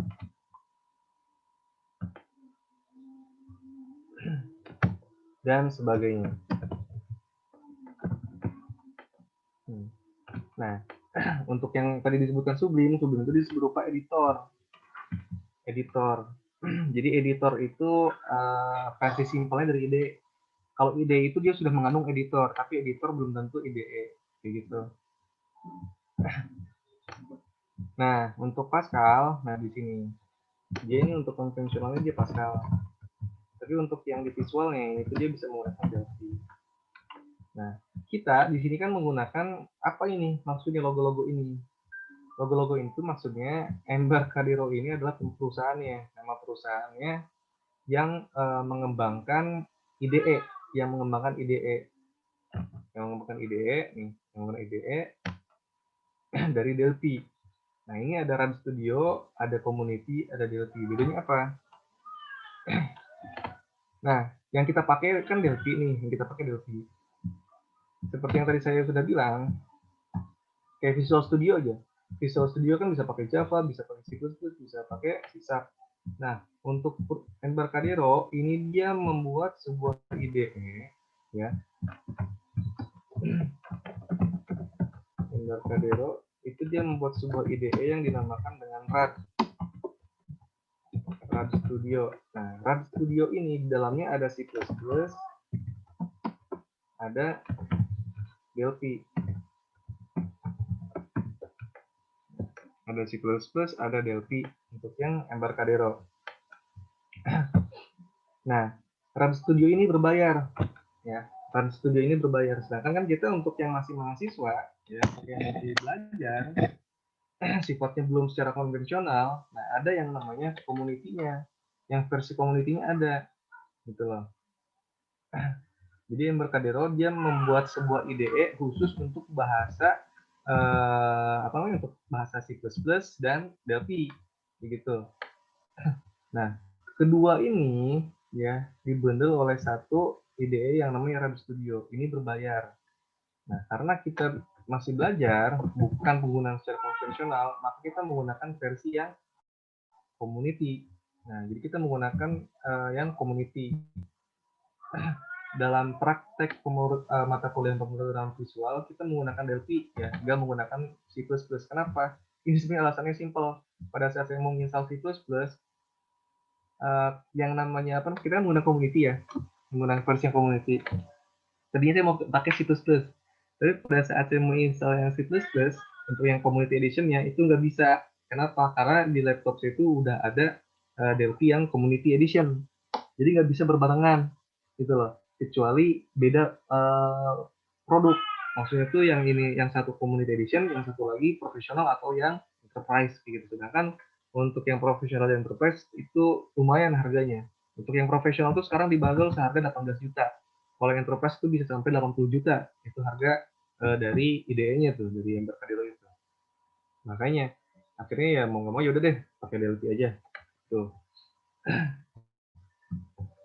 Dan sebagainya. Nah, untuk yang tadi disebutkan Sublime itu berupa editor. Jadi editor itu versi simpelnya dari IDE. Kalau IDE itu dia sudah mengandung editor, tapi editor belum tentu IDE, kayak gitu. Nah, untuk Pascal, nah di sini dia ini untuk konvensionalnya dia Pascal. Tapi untuk yang di visualnya itu dia bisa menggunakan Delphi. Nah, kita di sini kan menggunakan apa ini? Maksudnya logo-logo ini. Logo-logo itu maksudnya Embarcadero ini adalah perusahaannya, nama perusahaannya yang mengembangkan IDE, yang mengembangkan IDE dari Delphi. Nah, ini ada Run Studio, ada Community, ada Delphi. Bedanya apa? Nah, yang kita pakai kan Delphi nih, yang kita pakai Delphi. Seperti yang tadi saya sudah bilang, kayak Visual Studio aja. Visual Studio kan bisa pakai Java, bisa pakai C++, bisa pakai C#. Nah, untuk Embarcadero ini dia membuat sebuah IDE, ya. Embarcadero itu dia membuat sebuah IDE yang dinamakan dengan Run Studio. Nah, Run Studio ini di dalamnya ada C++, ada Delphi. Ada C++, ada Delphi untuk yang Embarcadero. Nah, Run Studio ini berbayar, ya. Run Studio ini berbayar. Sedangkan kan kita untuk yang masih mahasiswa, ya, yang masih belajar, sifatnya belum secara konvensional. Nah, ada yang namanya community-nya, yang versi community-nya ada, gitu loh. Jadi Embarcadero dia membuat sebuah IDE khusus untuk bahasa untuk bahasa C++ dan Delphi, begitu. Nah, kedua ini ya dibundle oleh satu IDE yang namanya Run Studio. Ini berbayar. Nah, karena kita masih belajar, bukan penggunaan secara konvensional, maka kita menggunakan versi yang community. Nah, jadi kita menggunakan yang community. Dalam praktek mata kuliah pemrograman visual, kita menggunakan Delphi, ya, nggak menggunakan C++. Kenapa? Ini sebenarnya alasannya simpel. Pada saat saya mau install C++, yang namanya apa? Kita menggunakan community ya, menggunakan versi yang community. Tadinya saya mau pakai C++, tapi pada saat saya mau install yang C++, untuk yang community edition-nya itu nggak bisa. Kenapa? Karena di laptop saya itu udah ada Delphi yang community edition. Jadi nggak bisa berbarengan, gitu loh. Kecuali beda produk. Maksudnya tuh yang ini, yang satu community edition, yang satu lagi profesional atau yang enterprise, gitu. Sedangkan untuk yang profesional dan enterprise itu lumayan harganya. Untuk yang profesional tuh sekarang dibanderol seharga 18 juta. Kalau yang enterprise itu bisa sampai 80 juta. Itu harga dari IDE-nya tuh, dari Embarcadero itu. Makanya akhirnya ya mau nggak mau yaudah deh pakai Delphi aja. Tuh.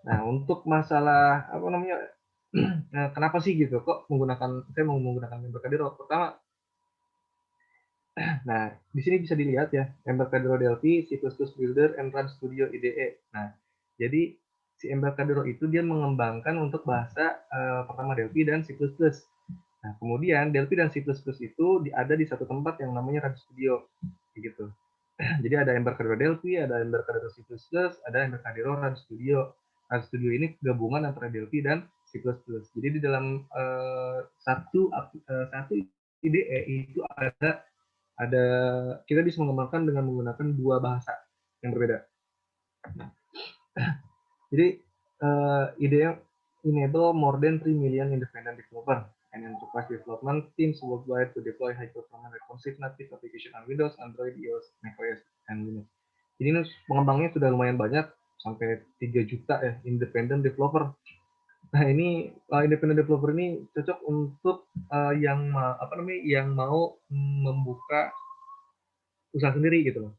Nah, untuk masalah apa namanya, kenapa sih gitu? Kok saya mau menggunakan Embarcadero? Pertama, nah di sini bisa dilihat ya, Embarcadero Delphi, C++ Builder, and Run Studio IDE. Nah, jadi si Embarcadero itu dia mengembangkan untuk bahasa pertama Delphi dan C++. Nah, kemudian Delphi dan C++ itu ada di satu tempat yang namanya Run Studio, gitu. Jadi ada Embarcadero Delphi, ada Embarcadero C++, ada Embarcadero Run Studio. Run Studio ini gabungan antara Delphi dan C++. Jadi di dalam satu IDE itu ada kita bisa mengembangkan dengan menggunakan dua bahasa yang berbeda. Jadi IDE enable more than 3 million independent developer and enterprise development teams worldwide to deploy high-performance responsive native application on Windows, Android, iOS, macOS, and Linux. Jadi ini pengembangnya sudah lumayan banyak, sampai 3 juta ya, independent developer. Nah ini independent developer ini cocok untuk yang mau membuka usaha sendiri gitu loh.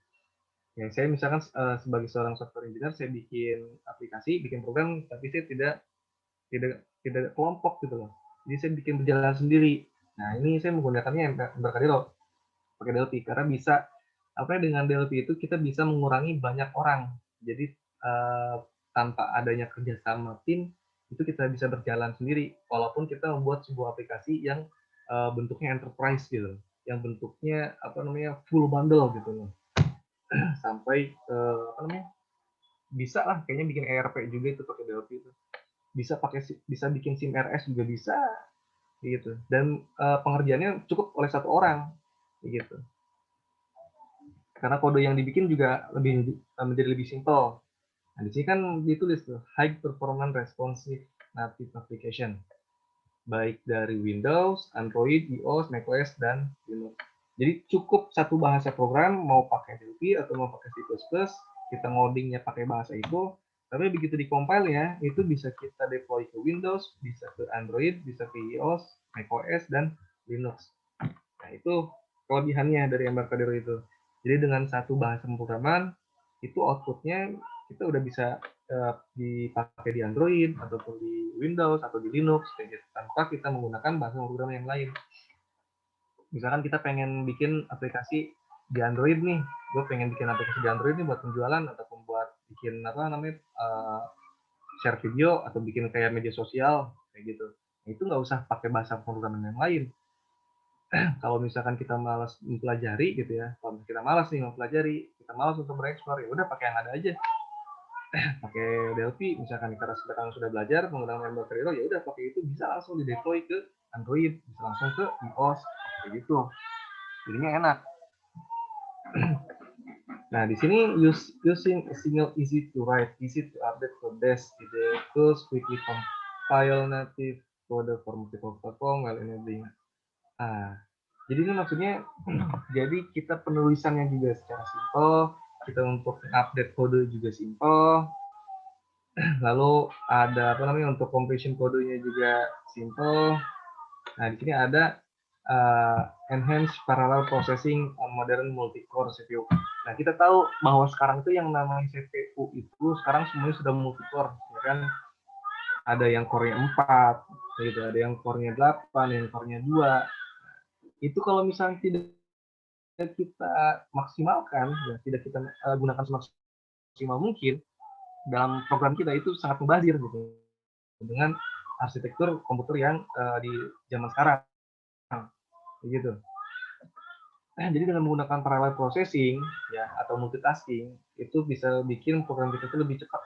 Ya, saya misalkan sebagai seorang software engineer, saya bikin aplikasi, bikin program, tapi saya tidak kelompok gitu loh. Jadi saya bikin berjalan sendiri. Nah ini saya menggunakannya Embarcadero pakai Delphi karena bisa dengan Delphi itu kita bisa mengurangi banyak orang. Jadi tanpa adanya kerjasama tim itu kita bisa berjalan sendiri. Walaupun kita membuat sebuah aplikasi yang bentuknya enterprise gitu, yang bentuknya full bundle gitu loh. Sampai bisa lah kayaknya bikin ERP juga itu pakai Delphi itu. Bisa bikin SIM RS juga bisa gitu. Dan pengerjaannya cukup oleh satu orang gitu. Karena kode yang dibikin juga menjadi lebih simple. Nah, di sini kan ditulis tuh high performance responsive native application. Baik dari Windows, Android, iOS, macOS, dan Linux. Jadi cukup satu bahasa program, mau pakai Delphi atau mau pakai C++, kita ngodingnya pakai bahasa itu, tapi begitu dikompil ya, itu bisa kita deploy ke Windows, bisa ke Android, bisa ke iOS, macOS, dan Linux. Nah, itu kelebihannya dari Embarcadero itu. Jadi dengan satu bahasa pemrograman, itu outputnya kita udah bisa dipakai di Android ataupun di Windows atau di Linux gitu, tanpa kita menggunakan bahasa pemrograman yang lain. Misalkan kita pengen bikin aplikasi di Android nih, gue pengen bikin aplikasi di Android nih buat penjualan ataupun buat bikin apa namanya share video atau bikin kayak media sosial kayak gitu. Nah, itu nggak usah pakai bahasa pemrograman yang lain. Kalau misalkan kita malas mempelajari gitu ya, kalau kita malas nih mempelajari, kita malas untuk bereksplor, ya udah pakai yang ada aja. Pakai Delphi misalkan karena sekarang sudah belajar menggunakan Embarcadero, ya udah pakai itu bisa langsung di deploy ke Android, bisa langsung ke iOS kayak gitu. Jadinya enak. Nah, di sini using a single easy to write, easy to update codes, the tools quickly compile native code for multiple platform while enabling. Jadi ini maksudnya jadi kita penulisannya juga secara simple, kita untuk update kode juga simple. Lalu ada apa namanya untuk completion kodenya juga simple. Nah, di sini ada enhanced parallel processing on modern multi-core CPU. Nah, kita tahu bahwa sekarang itu yang namanya CPU itu sekarang semuanya sudah multi-core, ya kan? Ada yang core-nya 4, gitu, ada yang core-nya 8, yang core-nya 2. Itu kalau misalnya tidak kita maksimalkan, ya, tidak kita gunakan semaksimal mungkin, dalam program kita itu sangat mubazir gitu dengan arsitektur komputer yang di zaman sekarang gitu. Jadi dengan menggunakan parallel processing ya atau multitasking itu bisa bikin program kita itu lebih cepat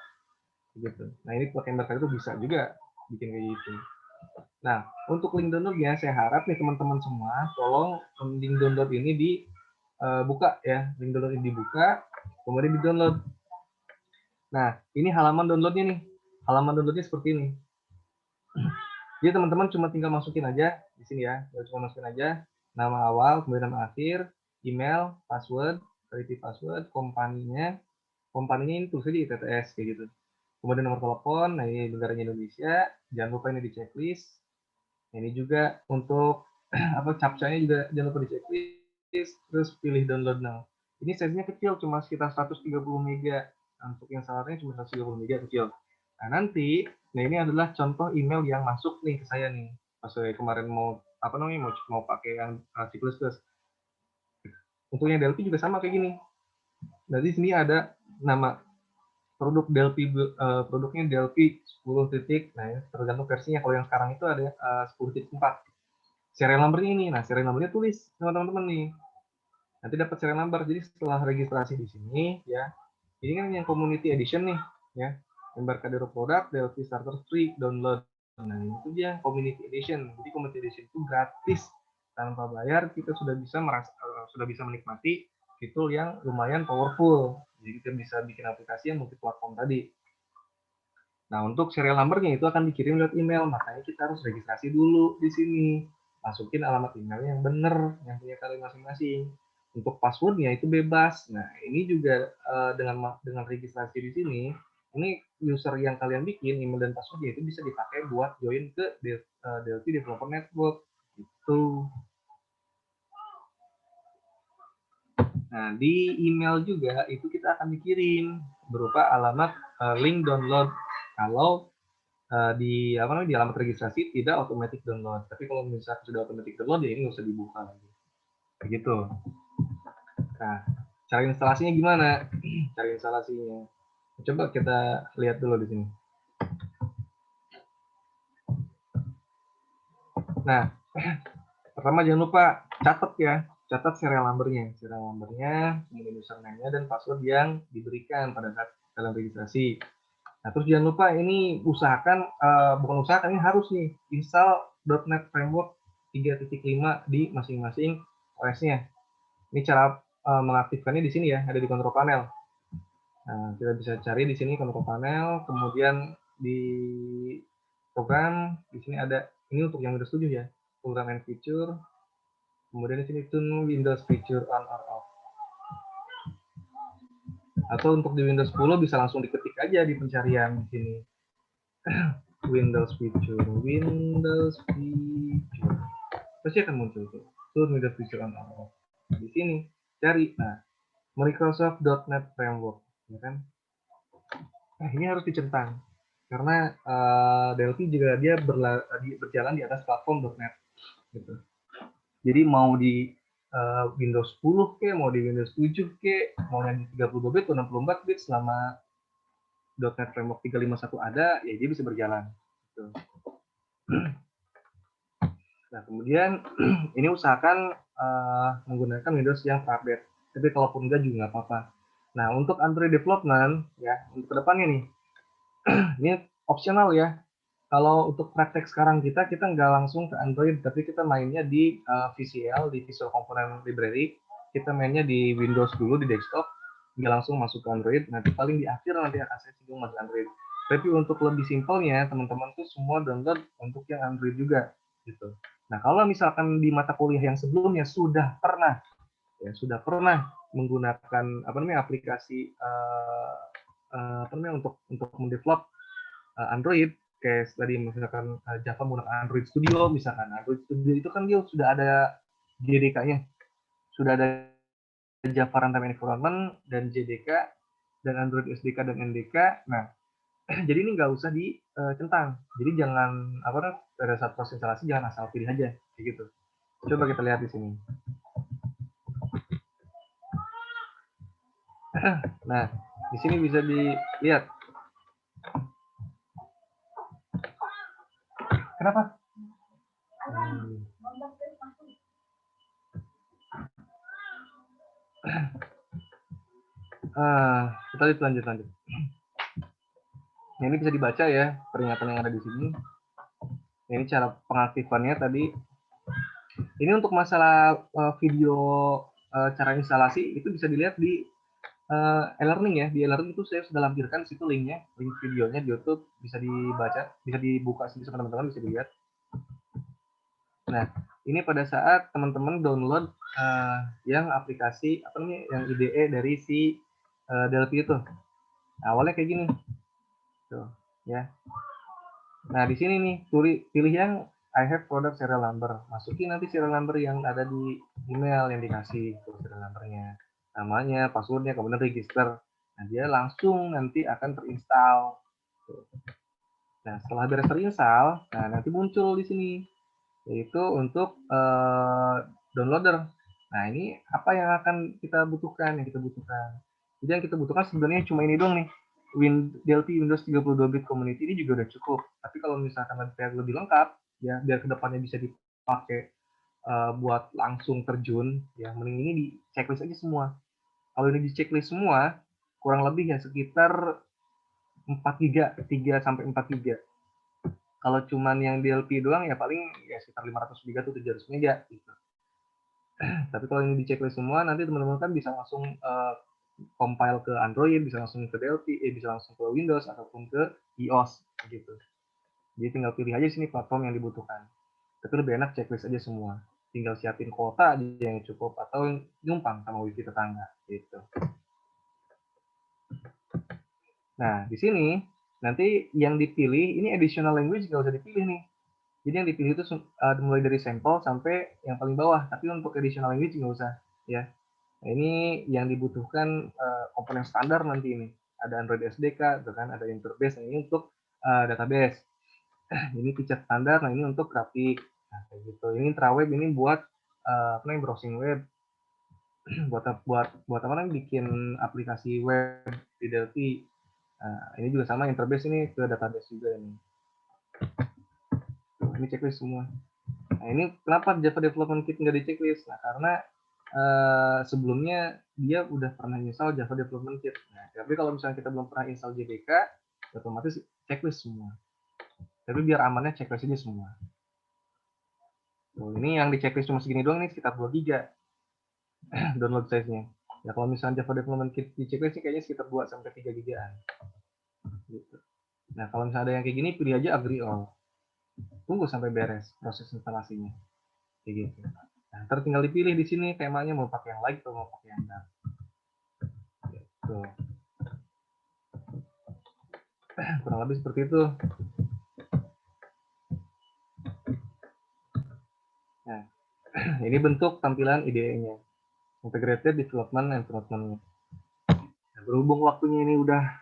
gitu. Nah, ini pakai Embarcadero itu bisa juga bikin kayak gitu. Nah, untuk link downloadnya saya harap nih teman-teman semua tolong link download ini dibuka ya, link download ini dibuka kemudian di download. Nah, ini halaman downloadnya nih. Halaman downloadnya seperti ini. Jadi teman-teman cuma tinggal masukin aja di sini ya. Cuma masukin aja nama awal, kemudian nama akhir, email, password, verify password, kompaninya. Kompaninya ini tulis aja ITTS kayak gitu. Kemudian nomor telepon, nah ini negaranya Indonesia. Jangan lupa ini di checklist. Ini juga untuk apa captcha-nya juga jangan lupa di checklist. Terus pilih download now. Ini size-nya kecil, cuma sekitar 130 MB. Untuk yang salahnya cuma 130 MB kecil. Nah, nanti, nah ini adalah contoh email yang masuk nih ke saya nih. Pas saya kemarin mau apa namanya mau pakai yang C++. Untuk yang Delphi juga sama kayak gini. Nah, di sini ada nama produk Delphi, produknya Delphi 10 titik. Nah, ini tergantung versinya. Kalau yang sekarang itu ada 10.4. Serial number-nya ini. Nah, serial number-nya tulis teman-teman nih. Nanti dapat serial number. Jadi setelah registrasi di sini ya. Ini kan yang community edition nih ya. Embarcadero product Delphi Starter Free download. Nah, itu dia community edition. Jadi community edition itu gratis tanpa bayar. Kita sudah bisa menikmati fitur yang lumayan powerful. Jadi kita bisa bikin aplikasi yang multi platform tadi. Nah, untuk serial number-nya itu akan dikirim lewat email. Makanya kita harus registrasi dulu di sini. Masukin alamat email yang benar, yang punya kalian masing-masing. Untuk password-nya itu bebas. Nah, ini juga dengan registrasi di sini, ini user yang kalian bikin, email dan password-nya itu bisa dipakai buat join ke Delphi Developer Network. Gitu. Nah, di email juga itu kita akan dikirim berupa alamat link download. Kalau di alamat registrasi tidak automatic download. Tapi kalau misalnya sudah automatic download ya ini nggak usah dibuka lagi. Begitu. Nah, cara instalasinya gimana? Cara instalasinya. Coba kita lihat dulu di sini. Nah, pertama jangan lupa catat serial number-nya. Serial number-nya, kemudian username-nya dan password yang diberikan pada saat kita kalian registrasi. Nah, terus jangan lupa ini usahakan, bukan usahakan, ini harus nih install .NET Framework 3.5 di masing-masing OS-nya. Ini cara mengaktifkannya di sini ya, ada di control panel. Nah, kita bisa cari di sini control panel, kemudian di program, di sini ada, ini untuk yang Windows 7 ya, program and feature, kemudian di sini tune Windows feature on or off. Atau untuk di Windows 10 bisa langsung diketik aja di pencarian di sini. Windows feature. Pasti akan muncul tuh. Tune Windows feature on or off. Di sini cari. Nah, Microsoft.NET Framework, ya kan? Ini harus dicentang karena Delphi juga dia berjalan di atas platform .NET gitu. Jadi mau di Windows 10 ke, mau di Windows 7 ke, mau yang 32 bit atau 64 bit, selama .NET Framework 351 ada, ya dia bisa berjalan. Gitu. Nah, kemudian ini usahakan menggunakan Windows yang terupdate. Tapi kalaupun enggak juga nggak apa-apa. Nah, untuk Android development, ya, untuk kedepannya nih, ini opsional ya. Kalau untuk praktek sekarang kita nggak langsung ke Android, tapi kita mainnya di VCL, di Visual Component Library. Kita mainnya di Windows dulu, di desktop, nggak langsung masuk ke Android. Nanti paling di akhir nanti akan saya singgung masuk Android. Tapi untuk lebih simpelnya, teman-teman tuh semua download untuk yang Android juga, gitu. Nah, kalau misalkan di mata kuliah yang sebelumnya sudah pernah menggunakan aplikasi untuk mendevelop Android, kayak tadi misalkan Java menggunakan Android Studio, misalkan Android Studio itu kan dia sudah ada JDK-nya, sudah ada Java Runtime Environment dan JDK dan Android SDK dan NDK. Nah, jadi ini nggak usah dicentang. Jadi jangan pada saat proses instalasi jangan asal pilih aja, kayak gitu. Coba kita lihat di sini. Nah, di sini bisa dilihat. Kenapa? Kita lanjut. Nah, ini bisa dibaca ya peringatan yang ada di sini. Ini cara pengaktifannya tadi. Ini untuk masalah video cara instalasi itu bisa dilihat di e-learning ya. Di e-learning itu saya sudah lampirkan situ linknya, link videonya di YouTube, bisa dibaca, bisa dibuka sendiri sama teman-teman, bisa dilihat. Nah, ini pada saat teman-teman download yang aplikasi yang IDE dari si Delphi itu. Nah, awalnya kayak gini. Tuh, ya. Nah, di sini nih, pilih yang I have product serial number. Masukin nanti serial number yang ada di email yang dikasih, tuh serial numbernya, namanya, passwordnya, kemudian register. Nah, dia langsung nanti akan terinstall. Tuh. Nah, setelah beres terinstall, nah nanti muncul di sini, yaitu untuk downloader. Nah, ini apa yang akan kita butuhkan? Jadi yang kita butuhkan sebenarnya cuma ini dong nih. Delphi Windows 32-bit Community ini juga udah cukup. Tapi kalau misalkan lebih lengkap, ya biar kedepannya bisa dipakai buat langsung terjun, ya mending ini di checklist aja semua. Kalau ini di checklist semua, kurang lebih ya sekitar 4 GB, 3 sampai 4 GB. Kalau cuman yang DLP doang ya paling ya sekitar 500 GB atau 700 MB gitu. Tapi kalau ini di checklist semua, nanti teman-teman kan bisa langsung compile ke Android, bisa langsung ke Delphi, bisa langsung ke Windows ataupun ke iOS gitu. Jadi tinggal pilih aja sini platform yang dibutuhkan. Tapi lebih enak checklist aja semua. Tinggal siapin kuota aja yang cukup atau nyumpang sama wifi tetangga gitu. Nah, di sini nanti yang dipilih ini additional language nggak usah dipilih nih. Jadi yang dipilih itu mulai dari sampel sampai yang paling bawah. Tapi untuk additional language nggak usah ya. Nah, ini yang dibutuhkan komponen standar nanti ini. Ada Android SDK, kan ada interface. Nah, ini untuk database. Ini feature standar. Nah, ini untuk grafik. Nah, kayak gitu. Ini intraweb ini buat browsing web. buat apa namanya bikin aplikasi web di Delphi. Nah, ini juga sama interface ini ke database juga ini. Ini checklist semua. Nah, ini kenapa Java Development Kit nggak di checklist? Nah, karena sebelumnya dia udah pernah install Java Development Kit. Nah, tapi kalau misalnya kita belum pernah install JDK, otomatis checklist semua. Tapi biar amannya checklist aja semua. Tuh, ini yang di checklist cuma segini doang nih, sekitar 2 GB download size-nya. Ya kalau misalnya Java Development Kit di checklist sih kayaknya sekitar 2 sampai 3 GB-an. Gitu. Nah, kalau misalnya ada yang kayak gini, pilih aja agree all. Tunggu sampai beres proses instalasinya. Kayak gitu. Nah, ntar tinggal dipilih di sini temanya mau pakai yang light atau mau pakai yang dark. Gitu. Kurang lebih seperti itu. Nah, ini bentuk tampilan IDE-nya. Integrated Development Environment. Nah, berhubung waktunya ini udah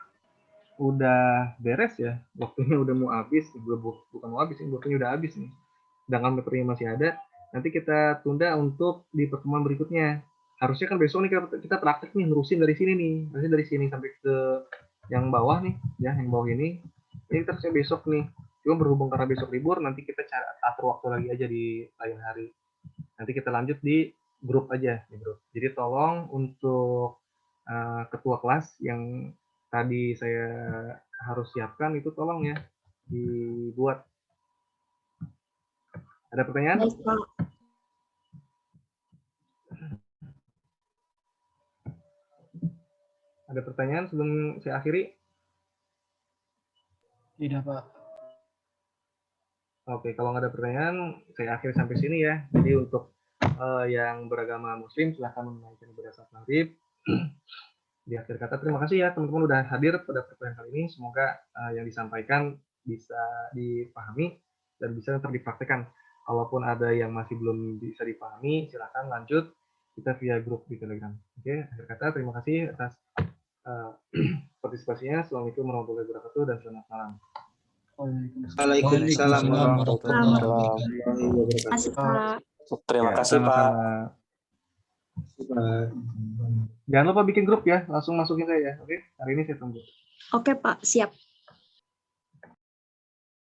beres ya, waktunya udah mau habis, bukan mau habis, ini waktunya udah habis nih. Sedangkan materinya masih ada, nanti kita tunda untuk di pertemuan berikutnya. Harusnya kan besok nih kita praktek nih, nerusin dari sini nih, harusnya dari sini sampai ke yang bawah nih, ya, yang bawah ini kita harusnya besok nih. Cuma berhubung karena besok libur, nanti kita atur waktu lagi aja di lain hari. Nanti kita lanjut di grup aja, di grup. Jadi tolong untuk ketua kelas yang tadi saya harus siapkan itu tolong ya dibuat. Ada pertanyaan? Baik, Pak. Ada pertanyaan sebelum saya akhiri? Tidak, Pak. Oke, kalau nggak ada pertanyaan, saya akhiri sampai sini ya. Jadi untuk yang beragama Muslim, silahkan menaikkan ibadah salat maghrib. Di akhir kata, terima kasih ya teman-teman udah hadir pada pertemuan kali ini. Semoga yang disampaikan bisa dipahami dan bisa dipraktekkan. Kalaupun ada yang masih belum bisa dipahami, silahkan lanjut kita via grup di Telegram. Oke, akhir kata, terima kasih atas partisipasinya. Assalamualaikum warahmatullahi wabarakatuh dan selamat malam. Waalaikumsalam warahmatullahi Kasih, Pak. Terima Ya, kasih Pak. sama-sama. Jangan lupa bikin grup ya, langsung masukin saya ya. Oke, hari ini saya tunggu. Oke, Pak. Siap.